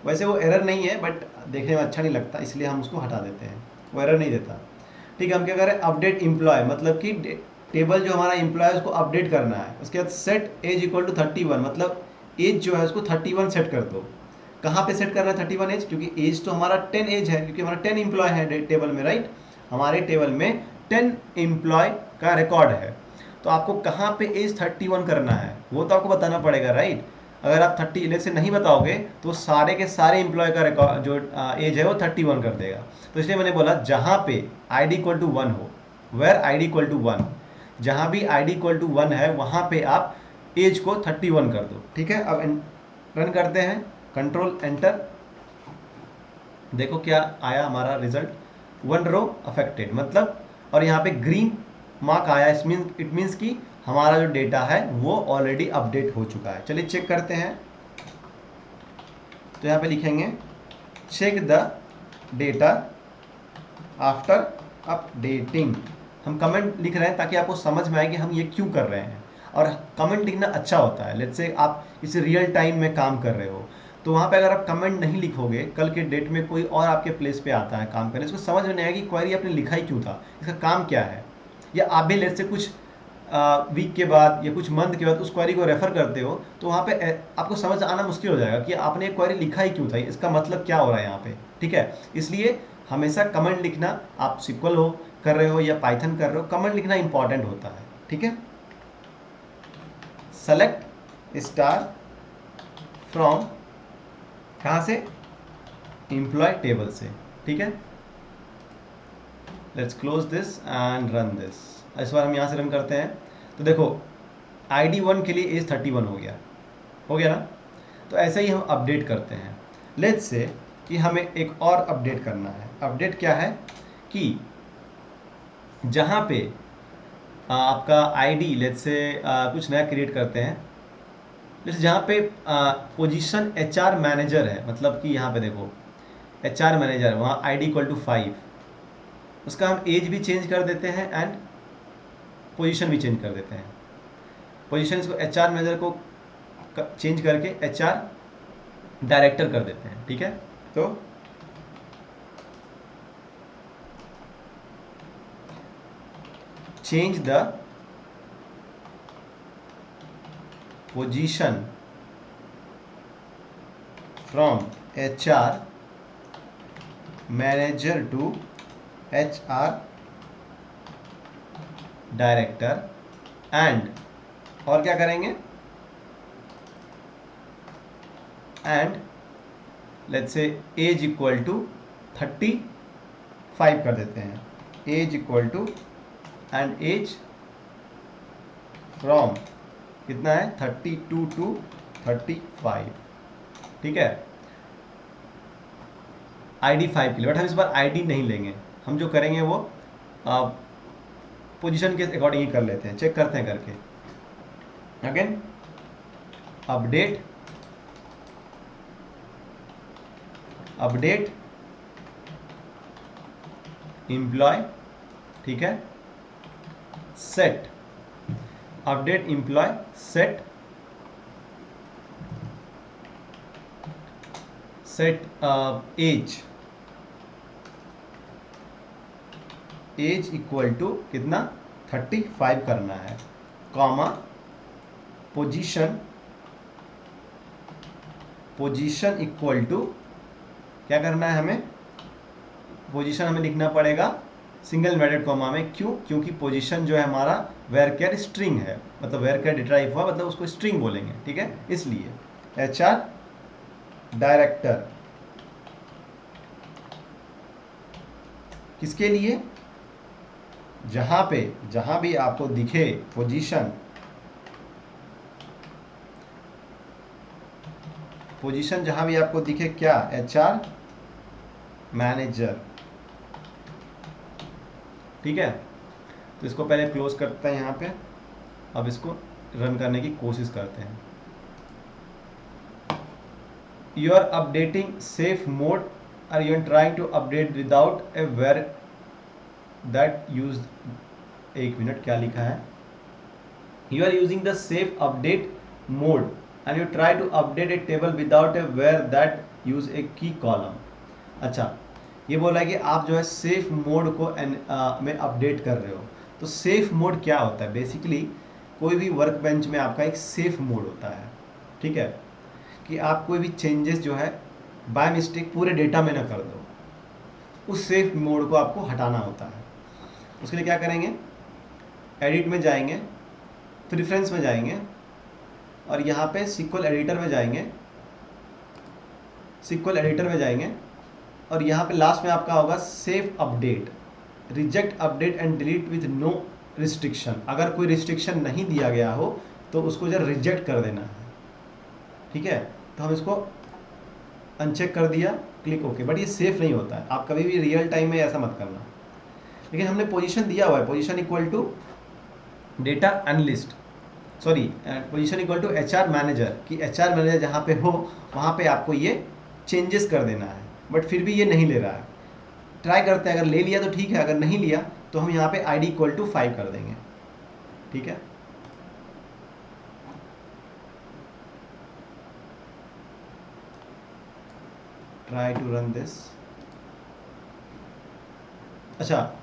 वैसे वो एरर नहीं है, बट देखने में अच्छा नहीं लगता, इसलिए हम उसको हटा देते हैं, वो एरर नहीं देता। ठीक है, हम क्या करें, अपडेट एम्प्लॉय, मतलब कि टेबल जो हमारा एम्प्लॉय है उसको अपडेट करना है। उसके बाद सेट एज इक्वल टू 31, मतलब एज जो है उसको 31 सेट कर दो। कहाँ पे सेट करना है 31 एज, क्योंकि एज तो हमारा 10 एज है, क्योंकि हमारा 10 एम्प्लॉय है टेबल में, राइट। हमारे टेबल में 10 एम्प्लॉय का रिकॉर्ड है, तो आपको कहाँ पे एज 31 करना है वो तो आपको बताना पड़ेगा, राइट। अगर आप 30 से नहीं बताओगे तो सारे के सारे एम्प्लॉय का रिकॉर्ड जो एज है वो 31 कर देगा। तो इसलिए मैंने बोला जहाँ पे ID इक्वल टू 1 हो, वेयर ID इक्वल टू 1, जहाँ भी ID इक्वल टू 1 है वहाँ पे आप एज को 31 कर दो। ठीक है, अब रन करते हैं, कंट्रोल एंटर। देखो क्या आया हमारा रिजल्ट, 1 रो अफेक्टेड, मतलब, और यहाँ पे ग्रीन मार्क आया, इट मीन्स कि हमारा जो डेटा है वो ऑलरेडी अपडेट हो चुका है। चलिए चेक करते हैं, तो यहाँ पे लिखेंगे check the data after updating. हम कमेंट लिख रहे हैं ताकि आपको समझ में आए कि हम ये क्यों कर रहे हैं, और कमेंट लिखना अच्छा होता है। लेट्स से आप इस रियल टाइम में काम कर रहे हो, तो वहाँ पे अगर आप कमेंट नहीं लिखोगे, कल के डेट में कोई और आपके प्लेस पे आता है काम करने, इसको समझ में नहीं आएगी क्वेरी आपने लिखा ही क्यों था, इसका काम क्या है। या आप भी लेट्स से कुछ वीक के बाद या कुछ मंथ के बाद उस क्वेरी को रेफर करते हो, तो वहाँ पे आपको समझ आना मुश्किल हो जाएगा कि आपने एक क्वेरी लिखा ही क्यों था, इसका मतलब क्या हो रहा है यहाँ पे। ठीक है, इसलिए हमेशा कमेंट लिखना, आप सिक्वल हो कर रहे हो या पाइथन कर रहे हो, कमेंट लिखना इंपॉर्टेंट होता है। ठीक है, सेलेक्ट स्टार फ्रॉम, कहाँ से, एम्प्लॉय टेबल से, ठीक है। Let's close this and run this. इस बार हम यहाँ से रन करते हैं तो देखो ID1 के लिए एज 31 हो गया ना। तो ऐसे ही हम अपडेट करते हैं। लेट्स से कि हमें एक और अपडेट करना है। अपडेट क्या है कि जहाँ पे आपका ID लेट्स से कुछ नया क्रिएट करते हैं। जैसे जहाँ पे पोजीशन HR मैनेजर है, मतलब कि यहाँ पे देखो HR मैनेजर, वहाँ ID=5, उसका हम एज भी चेंज कर देते हैं एंड पोजीशन भी चेंज कर देते हैं। पोजीशन को HR मैनेजर को चेंज करके HR डायरेक्टर कर देते हैं, ठीक है। तो change the position from HR manager to HR director and, और क्या करेंगे, एंड लेट्स से एज =35 कर देते हैं। एज एंड एज फ्रॉम कितना है 32 to 35, ठीक है। ID5 के लिए, बट हम इस बार ID नहीं लेंगे। हम जो करेंगे वो पोजीशन के अकॉर्डिंग ही कर लेते हैं। चेक करते हैं करके। अगेन अपडेट एम्प्लॉय, ठीक है। Set update employee set age कितना 35 करना है, कॉमा पोजीशन क्या करना है हमें, पोजीशन हमें लिखना पड़ेगा सिंगल इन्वर्टेड कॉमा में। क्यों? क्योंकि पोजीशन जो है हमारा वेरकेर स्ट्रिंग है, मतलब वेरकेर डेटा टाइप हुआ, मतलब उसको स्ट्रिंग बोलेंगे, ठीक है। इसलिए HR डायरेक्टर किसके लिए, जहां भी आपको दिखे पोजीशन जहां भी आपको दिखे क्या, HR मैनेजर, ठीक है। तो इसको पहले क्लोज करते हैं यहाँ पे। अब इसको रन करने की कोशिश करते हैं। You are updating safe mode और you are trying to update without a where that use, एक मिनट क्या लिखा है, you are using the safe update mode and you try to update a table without a where that use a key column. अच्छा, ये बोला है कि आप जो है सेफ मोड को में अपडेट कर रहे हो। तो सेफ मोड क्या होता है, बेसिकली कोई भी वर्क बेंच में आपका एक सेफ मोड होता है, ठीक है, कि आप कोई भी चेंजेस जो है बाय मिस्टेक पूरे डेटा में ना कर दो, उस सेफ मोड को आपको हटाना होता है। उसके लिए क्या करेंगे, एडिट में जाएंगे, प्रेफरेंस में जाएंगे और यहाँ पे SQL एडिटर में जाएंगे और यहाँ पे लास्ट में आपका होगा safe update, reject update and delete with no restriction. अगर कोई रिस्ट्रिक्शन नहीं दिया गया हो तो उसको जब रिजेक्ट कर देना है, ठीक है। तो हम इसको अनचेक कर दिया, क्लिक ओके। बट ये सेफ नहीं होता है, आप कभी भी रियल टाइम में ऐसा मत करना। लेकिन हमने पोजीशन दिया हुआ है, position data analyst, sorry position HR manager, कि HR मैनेजर जहाँ पे हो वहाँ पे आपको ये चेंजेस कर देना है। बट फिर भी ये नहीं ले रहा है। ट्राई करते हैं, अगर ले लिया तो ठीक है, अगर नहीं लिया तो हम यहाँ पे ID=5 कर देंगे, ठीक है। Try to run this. अच्छा,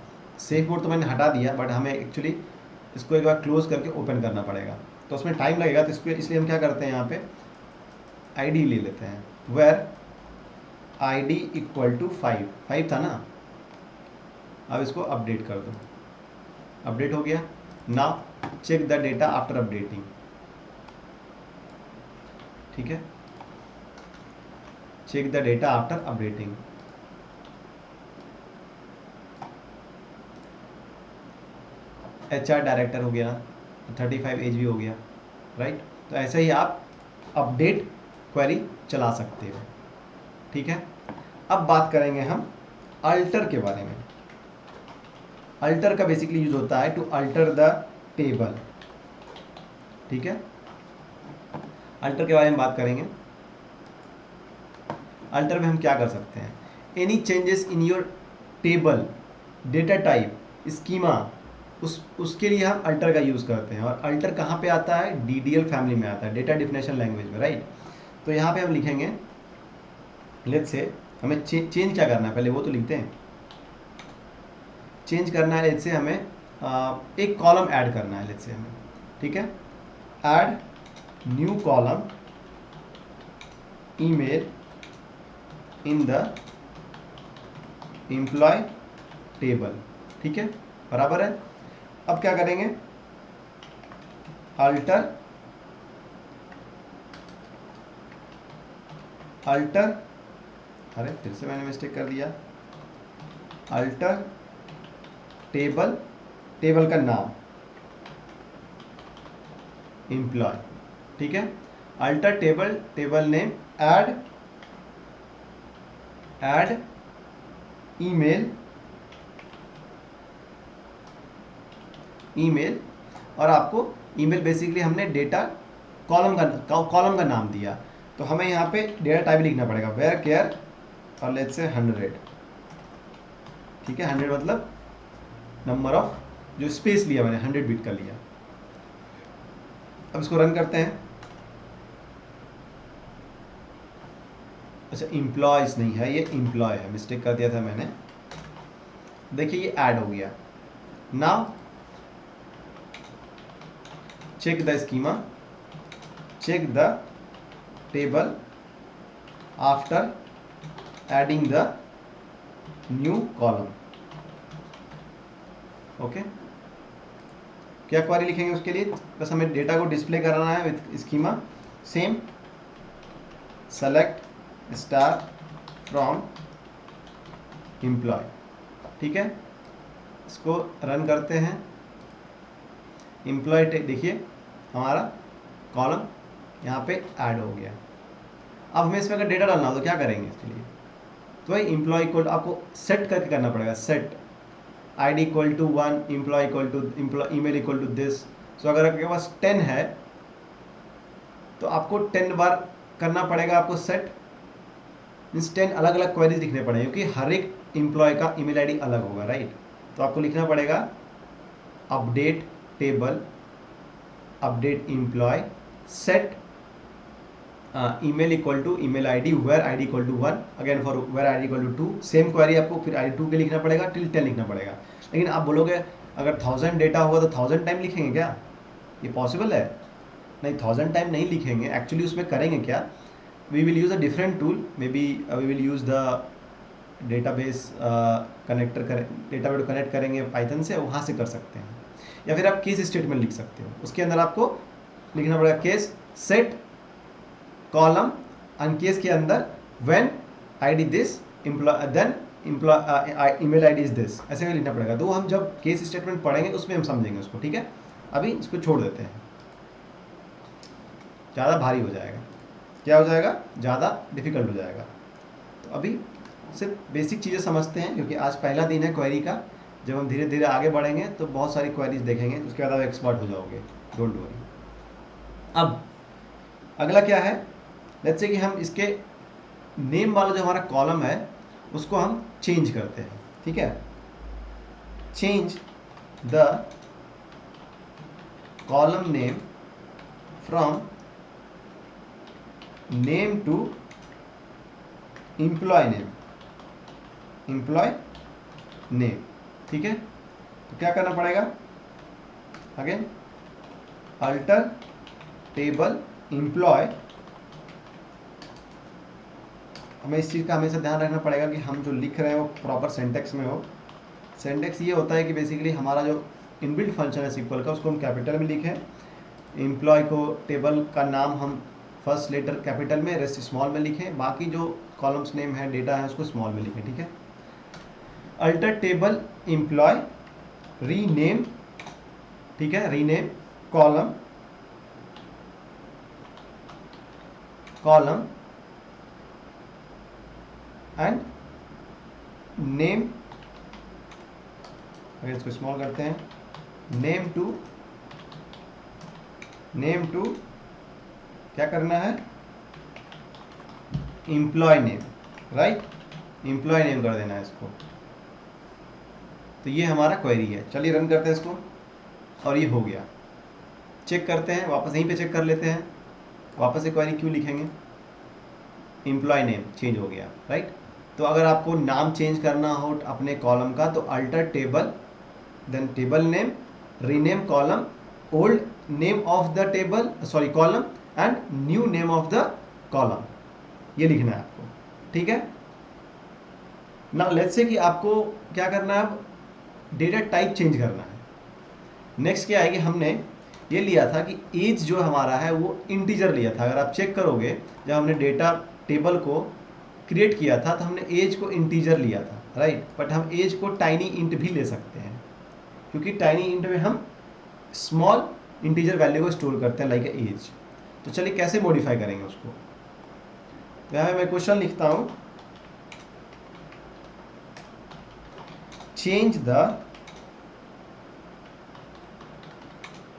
सेफ मोड तो मैंने हटा दिया, बट हमें एक्चुअली इसको एक बार क्लोज करके ओपन करना पड़ेगा, तो उसमें टाइम लगेगा। तो इसलिए हम क्या करते हैं, यहाँ पे ID ले लेते हैं, वेर ID=5 था ना। अब इसको अपडेट कर दो, अपडेट हो गया। Now check the data after updating, ठीक है। Check the data after updating. HR director हो गया, 35 एज भी हो गया, राइट। तो ऐसे ही आप अपडेट क्वेरी चला सकते हो, ठीक है। अब बात करेंगे हम अल्टर के बारे में। अल्टर का बेसिकली यूज होता है टू अल्टर द टेबल, ठीक है। अल्टर के बारे में बात करेंगे। अल्टर में हम क्या कर सकते हैं, any changes in your table, data type, schema, उसके लिए हम अल्टर का यूज़ करते हैं। और अल्टर कहाँ पे आता है, DDL फैमिली में आता है, डेटा डिफिनेशन लैंग्वेज में, राइट। तो यहाँ पे हम लिखेंगे, लेट्स से हमें चेंज क्या करना है, पहले वो तो लिखते हैं। चेंज करना है, लेट्स से हमें एक कॉलम ऐड करना है, लेट्स से हमें, ठीक है। Add new column email in the employee table, ठीक है, बराबर है। अब क्या करेंगे, अल्टर अरे फिर से मैंने मिस्टेक कर दिया, अल्टर टेबल का नाम एम्प्लॉय, ठीक है। Alter table name, add email, और आपको ईमेल बेसिकली हमने डेटा कॉलम का नाम दिया, तो हमें यहाँ पे डेटा टाइप लिखना पड़ेगा, वेयर केयर, और लेट्स से 100, ठीक है। 100 मतलब नंबर ऑफ, जो स्पेस लिया मैंने 100 बिट का लिया। अब इसको रन करते हैं। अच्छा, एम्प्लॉयज नहीं है, ये एम्प्लॉय है, मिस्टेक कर दिया था मैंने। देखिए ये ऐड हो गया। Now check the schema, check the table after adding the new column, okay. क्या क्वेरी लिखेंगे उसके लिए, बस हमें डेटा को डिस्प्ले कराना है with schema. Same, select star from employ, ठीक है। इसको रन करते हैं। एम्प्लॉय देखिए हमारा कॉलम यहाँ पे ऐड हो गया। अब हमें इसमें अगर डेटा डालना हो तो क्या करेंगे इसके लिए, तो भाई एम्प्लॉय इक्वल आपको सेट करके करना पड़ेगा, set ID equal to 1, employee equal to email equal to this. So अगर आपके पास 10 है तो आपको 10 बार करना पड़ेगा आपको सेट, मीन्स 10 अलग अलग क्वेरीज लिखने पड़ेंगे, क्योंकि हर एक एम्प्लॉय का ईमेल ID अलग होगा, राइट। तो आपको लिखना पड़ेगा update table, update employee, set email equal to email ID, where ID equal to 1, again for where ID equal to 2। Same query आपको फिर ID 2 के लिखना पड़ेगा टिल 10 लिखना पड़ेगा। लेकिन आप बोलोगे अगर 1000 डेटा होगा तो 1000 टाइम लिखेंगे क्या, ये पॉसिबल है? नहीं, 1000 टाइम नहीं लिखेंगे। एक्चुअली उसमें करेंगे क्या, we will use a different tool, may be we will use the database connector database को कनेक्ट करेंगे पाइथन से, वहाँ से कर सकते हैं। या फिर आप केस स्टेटमेंट लिख सकते हो, उसके अंदर आपको लिखना पड़ेगा case set column, and case के अंदर when ID this employee then email ID is this, ऐसे में लिखना पड़ेगा। तो हम जब केस स्टेटमेंट पढ़ेंगे उसमें हम समझेंगे उसको, ठीक है। अभी इसको छोड़ देते हैं, ज़्यादा भारी हो जाएगा, क्या हो जाएगा, ज़्यादा डिफिकल्ट हो जाएगा। तो अभी सिर्फ बेसिक चीज़ें समझते हैं, क्योंकि आज पहला दिन है क्वेरी का। जब हम धीरे धीरे आगे बढ़ेंगे तो बहुत सारी क्वेरीज देखेंगे, उसके बाद आप एक्सपर्ट हो जाओगे, डोंट वरी। अब अगला क्या है, लेट्स से कि हम इसके नेम वाला जो हमारा कॉलम है उसको हम चेंज करते हैं, ठीक है। Change the column name from name to employee name, ठीक है। तो क्या करना पड़ेगा, अगेन अल्टर टेबल एम्प्लॉय। हमें इस चीज़ का हमेशा ध्यान रखना पड़ेगा कि हम जो लिख रहे हैं वो प्रॉपर सेंटेक्स में हो। सेंटेक्स ये होता है कि बेसिकली हमारा जो इनबिल्ट फंक्शन है SQL का, उसको हम कैपिटल में लिखें, एम्प्लॉय को टेबल का नाम हम फर्स्ट लेटर कैपिटल में, रेस्ट स्मॉल में लिखें, बाकी जो कॉलम्स नेम है डेटा है उसको स्मॉल में लिखें, ठीक है। अल्टर टेबल एम्प्लॉय रीनेम, ठीक है, रीनेम कॉलम एंड नेम, अगर इसको स्मॉल करते हैं, नेम टू क्या करना है, employee name, right, employee name कर देना है इसको। तो ये हमारा क्वेरी है। चलिए रन करते हैं इसको, और ये हो गया। चेक करते हैं, वापस यहीं पे चेक कर लेते हैं, वापस से क्वेरी क्यों लिखेंगे, एम्प्लॉय नेम चेंज हो गया, राइट। तो अगर आपको नाम चेंज करना हो अपने कॉलम का तो alter table, then table name, rename column, old name of the table sorry column and new name of the column, ये लिखना है आपको, ठीक है ना। लेट्स से कि आपको क्या करना है, अब डेटा टाइप चेंज करना है। नेक्स्ट क्या है कि हमने ये लिया था कि एज जो हमारा है वो इंटीजर लिया था। अगर आप चेक करोगे, जब हमने डेटा टेबल को क्रिएट किया था तो हमने एज को इंटीजर लिया था, राइट। बट हम एज को टाइनी इंट भी ले सकते हैं, क्योंकि टाइनी इंट में हम स्मॉल इंटीजर वैल्यू को स्टोर करते हैं, लाइक एज। तो चलिए कैसे मॉडिफाई करेंगे उसको। तो यहाँ मैं क्वेश्चन लिखता हूँ, change the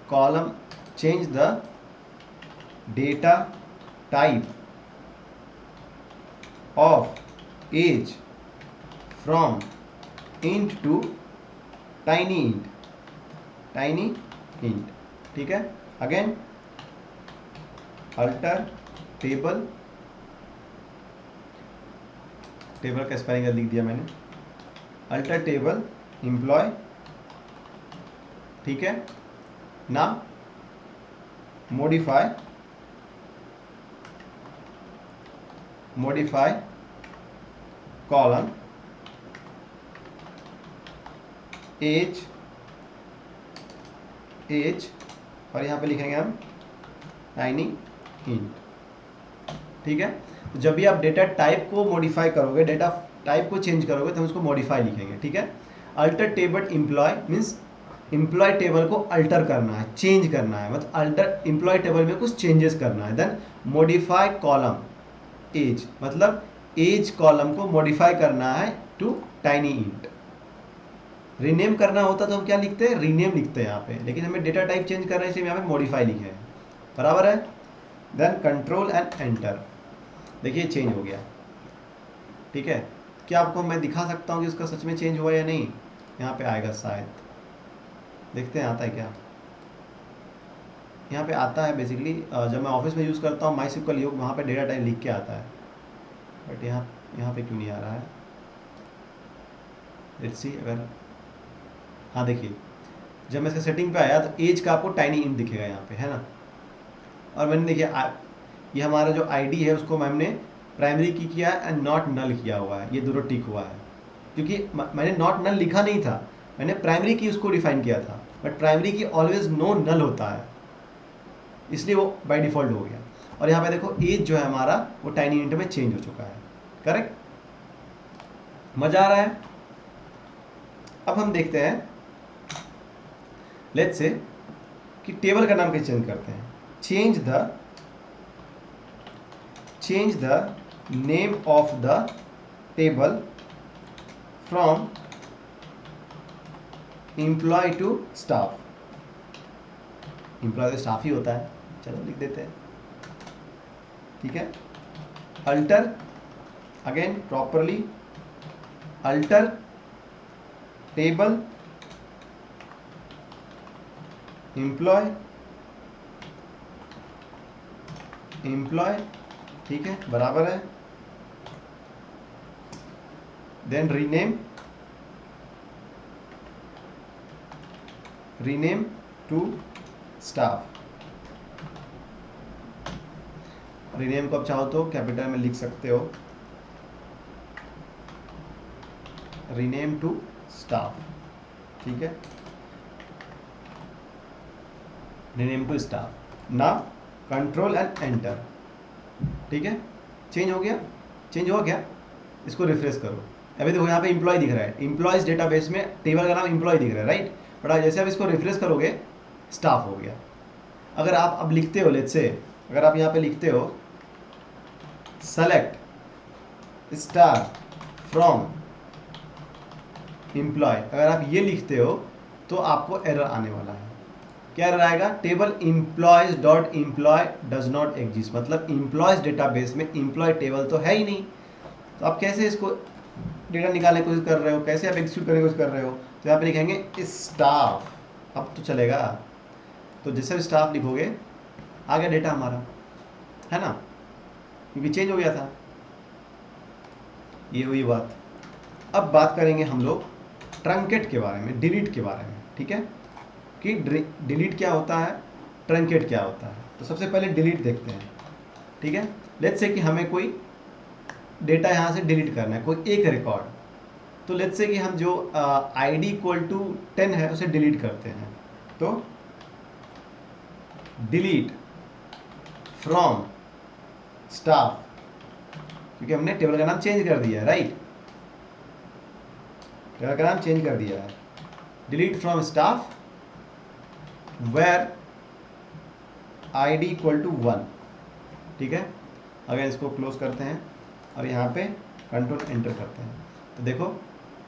column, change the data type of age from int to tiny int, ठीक है। अगेन अल्टर टेबल का स्पेलिंग लिख दिया मैंने, अल्टर टेबल एम्प्लॉय, ठीक है। नाउ मॉडिफाई कॉलम एज और यहाँ पे लिखेंगे हम टाइनी इंट, ठीक है। तो जब भी आप डेटा टाइप को मॉडिफाई करोगे, डेटा टाइप को चेंज करोगे तो हम उसको मॉडिफाई लिखेंगे, ठीक है। Alter table employee means employee table को अल्टर करना है, चेंज करना है, मतलब अल्टर एम्प्लॉय टेबल में कुछ चेंजेस करना है। देन मॉडिफाई कॉलम एज, मतलब एज कॉलम को मॉडिफाई करना है टू टाइनी इंट। रीनेम करना होता तो हम क्या लिखते हैं, रीनेम लिखते हैं यहाँ पे, लेकिन हमें डेटा टाइप चेंज करना है इसलिए यहाँ पे मॉडिफाई लिखे हैं, बराबर है। देन कंट्रोल एंड एंटर, देखिए चेंज हो गया, ठीक है। क्या आपको मैं दिखा सकता हूँ कि उसका सच में चेंज हुआ या नहीं, यहाँ पे आएगा शायद, देखते हैं आता है क्या। यहाँ पे आता है बेसिकली, जब मैं ऑफिस में यूज़ करता हूँ माईस्क्यूएल योग, वहाँ पे डेटा टाइप लिख के आता है, बट यहाँ पे क्यों नहीं आ रहा है। लेट्स सी, अगर हाँ देखिए, जब मैं इसके सेटिंग पे आया तो एज का आपको टाइनी इंट दिखेगा यहाँ पे, है ना। और मैंने देखिए ये हमारा जो आईडी है उसको मैंने प्राइमरी की किया है एंड नॉट नल किया हुआ है, ये दोनों टिक हुआ है, क्योंकि मैंने नॉट नल लिखा नहीं था, मैंने प्राइमरी की उसको डिफाइन किया था। बट प्राइमरी की ऑलवेज नो नल होता है, इसलिए वो बाय डिफ़ॉल्ट हो गया। और यहाँ पे देखो एज जो है हमारा वो टाइनी इंट में चेंज हो चुका है, करेक्ट। मजा आ रहा है। अब हम देखते हैं, लेट्स से कि टेबल का नाम कैसे चेंज करते हैं। Change the name of the table from employee to staff, employee तो स्टाफ ही होता है, चलो लिख देते हैं, ठीक है। Alter, again properly alter table employee, ठीक है, बराबर है। Then rename to staff, rename को आप चाहो तो कैपिटल में लिख सकते हो, रीनेम टू स्टाफ, ठीक है, rename to staff. Now control and enter, ठीक है, चेंज हो गया, चेंज हुआ क्या? इसको रिफ्रेश करो, अभी देखो यहाँ पे एम्प्लॉय दिख रहा है, एम्प्लॉयज डेटाबेस में टेबल का नाम एम्प्लॉय दिख रहा है, राइट। बट जैसे आप इसको रिफ्रेश करोगे स्टाफ हो गया। अगर आप अब लिखते हो, लेट्स से अगर आप यहाँ पे लिखते हो सेलेक्ट स्टार फ्रॉम एम्प्लॉय, अगर आप ये लिखते हो तो आपको एरर आने वाला है। क्या एरर आएगा? Table employees dot employee does not exist, मतलब एम्प्लॉयज डेटाबेस में एम्प्लॉय टेबल तो है ही नहीं। तो आप कैसे इसको डेटा निकालने की कोशिश कर रहे हो, कैसे आप एग्जीक्यूट करने की कोशिश कर रहे हो? तो यहाँ पे लिखेंगे स्टाफ, अब तो चलेगा। तो जैसे स्टाफ लिखोगे आ गया डेटा हमारा, है ना, क्योंकि चेंज हो गया था। ये हुई बात। अब बात करेंगे हम लोग ट्रंकेट के बारे में, डिलीट के बारे में, ठीक है, कि डिलीट क्या होता है, ट्रंकेट क्या होता है। तो सबसे पहले डिलीट देखते हैं, ठीक है। लेट्स से कि हमें कोई डेटा यहाँ से डिलीट करना है, कोई एक रिकॉर्ड। तो लेट्स से कि हम जो ID इक्वल टू 10 है उसे डिलीट करते हैं। तो डिलीट फ्रॉम स्टाफ, क्योंकि हमने टेबल का नाम चेंज कर दिया है, राइट, टेबल का नाम चेंज कर दिया है। Delete from staff where ID equal to 1, ठीक है। अगर इसको क्लोज करते हैं और यहाँ पे कंट्रोल एंटर करते हैं, तो देखो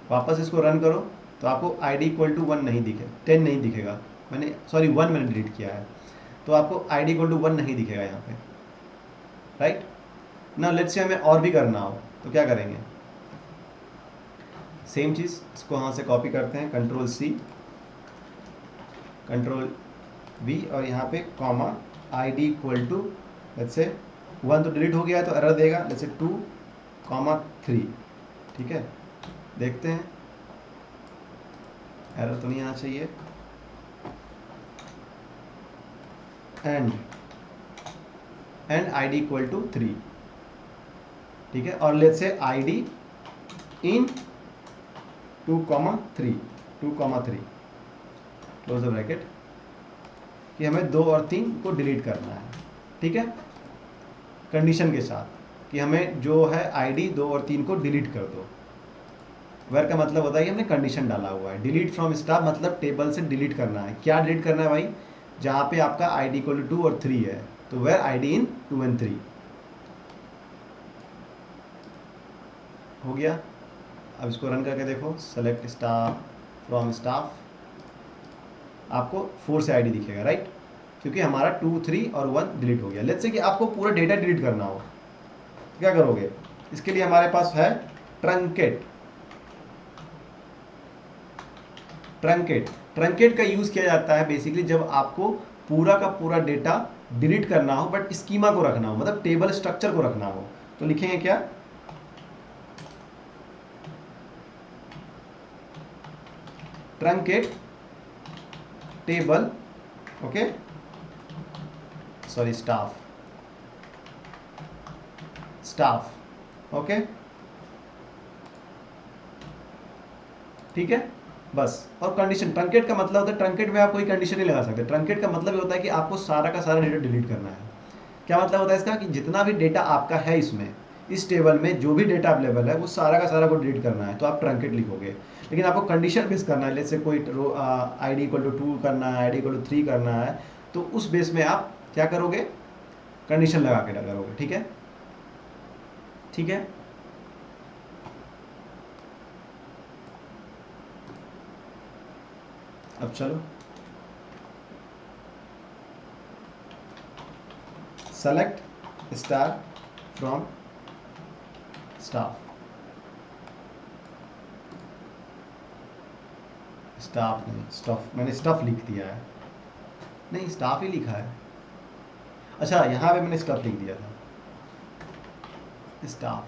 वापस इसको रन करो तो आपको ID इक्वल टू 1 नहीं दिखे, 10 नहीं दिखेगा, मैंने सॉरी 1 मैंने डिलीट किया है, तो आपको ID इक्वल टू 1 नहीं दिखेगा यहाँ पे, राइट ना। लेट्स से हमें और भी करना हो तो क्या करेंगे, सेम चीज़, इसको यहाँ से कॉपी करते हैं, कंट्रोल C कंट्रोल V और यहाँ पे comma ID equal to let's say 1 तो डिलीट हो गया है तो एरर देगा, लेट्स से 2,3, ठीक है। देखते हैं एरर तो नहीं आना चाहिए। एंड ID इक्वल टू 3, ठीक है। और let's say ID in 2,3 close the bracket, कि हमें 2 और 3 को डिलीट करना है, ठीक है, कंडीशन के साथ कि हमें जो है ID 2 और 3 को डिलीट कर दो। वेयर का मतलब होता है कि हमने कंडीशन डाला हुआ है। डिलीट फ्रॉम स्टाफ मतलब टेबल से डिलीट करना है। क्या डिलीट करना है भाई? जहाँ पे आपका ID इक्वल टू 2 और 3 है, तो वेयर ID इन 2 and 3 हो गया। अब इसको रन करके देखो, सेलेक्ट स्टाफ फ्रॉम स्टाफ, आपको 4 से ID दिखेगा, राइट, क्योंकि हमारा 2, 3 और 1 डिलीट हो गया। लेट्स से कि आपको पूरा डेटा डिलीट करना हो, क्या करोगे? इसके लिए हमारे पास है ट्रंकेट। ट्रंकेट का यूज़ किया जाता है बेसिकली जब आपको पूरा का पूरा डेटा डिलीट करना हो बट स्कीमा को रखना हो, मतलब टेबल स्ट्रक्चर को रखना हो। तो लिखेंगे क्या, truncate table, okay, sorry staff, okay, ठीक है, बस। और कंडीशन, ट्रंकेट का मतलब होता है, ट्रंकेट में आप कोई कंडीशन नहीं लगा सकते। ट्रंकेट का मतलब ये होता है कि आपको सारा का सारा डेटा डिलीट करना है। क्या मतलब होता है इसका, कि जितना भी डेटा आपका है इसमें, इस टेबल में जो भी डेटा अवेलेबल है वो सारा का सारा को डिलीट करना है, तो आप ट्रंकेट लिखोगे। लेकिन आपको कंडीशन बेस करना है, जैसे कोई ID इक्वल टू 2 करना है, ID इक्वल टू 3 करना है, तो उस बेस में आप क्या करोगे, कंडीशन लगा के करोगे, ठीक है, ठीक है। अब चलो select star from staff, staff नहीं स्टफ, मैंने स्टफ लिख दिया है, नहीं स्टाफ ही लिखा है, अच्छा यहाँ पे मैंने स्टफ लिख दिया था, staff,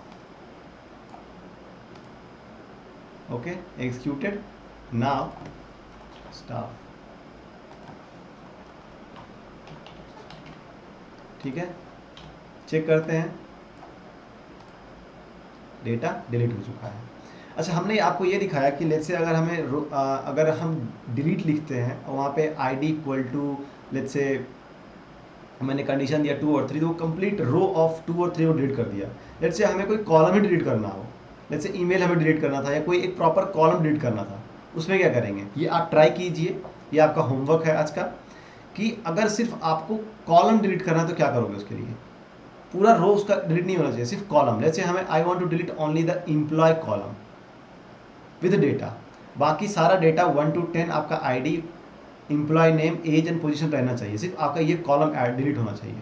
okay, executed, now staff, ठीक है। चेक करते हैं, डेटा डिलीट हो चुका है। अच्छा, हमने आपको ये दिखाया कि लेट्स से अगर हमें अगर हम डिलीट लिखते हैं और वहाँ पे ID इक्वल टू लेट्स से मैंने कंडीशन दिया 2 और 3, तो कंप्लीट रो ऑफ 2 और 3 को डिलीट कर दिया। लेट्स से हमें कोई कॉलम ही डिलीट करना हो, लेट्स से ईमेल हमें डिलीट करना था या कोई एक प्रॉपर कॉलम डिलीट करना था, उसमें क्या करेंगे, ये आप ट्राई कीजिए, ये आपका होमवर्क है आज का, कि अगर सिर्फ आपको कॉलम डिलीट करना है तो क्या करोगे उसके लिए। पूरा रो उसका डिलीट नहीं होना चाहिए, सिर्फ कॉलम। लेट्स से हमें I want to delete only the employee column with data, बाकी सारा डेटा 1 to 10 आपका ID, employee name, age and position रहना चाहिए, सिर्फ आपका ये कॉलम डिलीट होना चाहिए।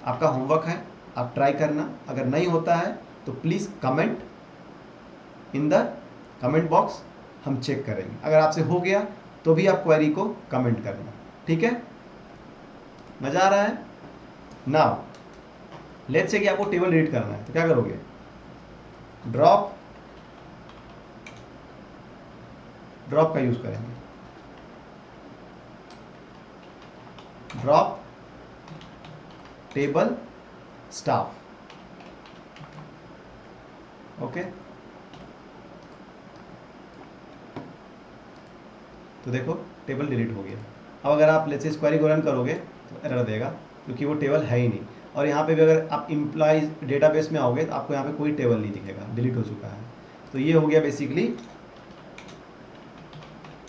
आपका होमवर्क है, आप ट्राई करना। अगर नहीं होता है तो please comment in the comment box, हम चेक करेंगे। अगर आपसे हो गया तो भी आप क्वेरी को कमेंट करना, ठीक है। मज़ा आ रहा है। नाउ लेट्स से कि आपको टेबल डिलीट करना है, तो क्या करोगे, ड्रॉप का यूज करेंगे, ड्रॉप टेबल स्टाफ, ओके। तो देखो टेबल डिलीट हो गया। अब अगर आप लेट्स से इस क्वेरी को रन करोगे तो एरर देगा, क्योंकि वो टेबल है ही नहीं। और यहाँ पे भी अगर आप एम्प्लॉइज डेटाबेस में आओगे तो आपको यहाँ पे कोई टेबल नहीं दिखेगा, डिलीट हो चुका है। तो ये हो गया basically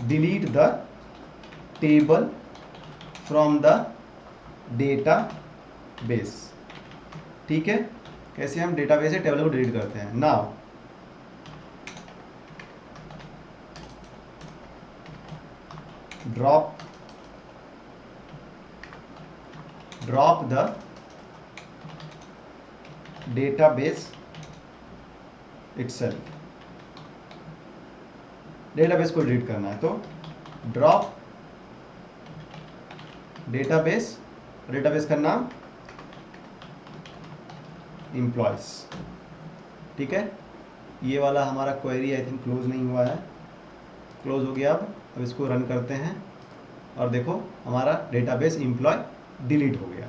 delete the table from the data base, ठीक है। कैसे हम डेटाबेस से टेबल को डिलीट करते हैं। Now drop the database itself, database को डिलीट करना है तो ड्रॉप डेटाबेस, डेटाबेस का नाम एम्प्लॉयज, ठीक है। ये वाला हमारा क्वेरी आई थिंक क्लोज नहीं हुआ है, क्लोज हो गया। अब इसको रन करते हैं और देखो हमारा डेटाबेस एम्प्लॉय डिलीट हो गया।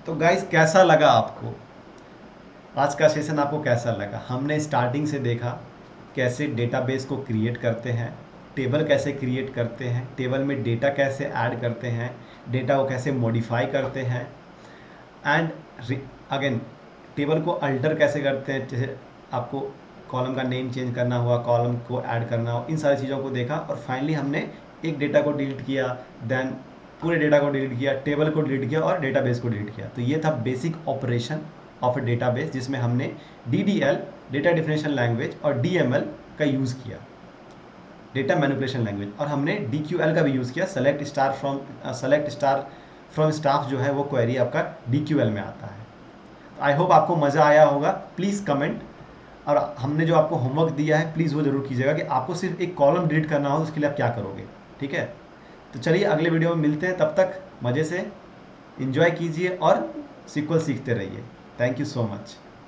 तो गाइस कैसा लगा आपको आज का सेशन, आपको कैसा लगा। हमने स्टार्टिंग से देखा कैसे डेटाबेस को क्रिएट करते हैं, टेबल कैसे क्रिएट करते हैं, टेबल में डेटा कैसे ऐड करते हैं, डेटा को कैसे मॉडिफाई करते हैं, एंड अगेन टेबल को अल्टर कैसे करते हैं, जैसे आपको कॉलम का नेम चेंज करना हुआ, कॉलम को ऐड करना हो, इन सारी चीज़ों को देखा। और फाइनली हमने एक डेटा को डिलीट किया, देन पूरे डेटा को डिलीट किया, टेबल को डिलीट किया और डेटाबेस को डिलीट किया। तो ये था basic operation of A database, जिसमें हमने DDL डेटा डिफिनेशन लैंग्वेज और DML का यूज़ किया, डेटा मैनिपुलेशन लैंग्वेज, और हमने DQL का भी यूज़ किया, सेलेक्ट स्टार फ्रॉम स्टाफ जो है वो क्वेरी आपका DQL में आता है। आई होप आपको मज़ा आया होगा। प्लीज़ कमेंट, और हमने जो आपको होमवर्क दिया है प्लीज़ वो ज़रूर कीजिएगा कि आपको सिर्फ एक कॉलम डिलीट करना हो तो उसके लिए आप क्या करोगे, ठीक है। तो चलिए अगले वीडियो में मिलते हैं, तब तक मज़े से एंजॉय कीजिए और SQL सीखते रहिए। Thank you so much.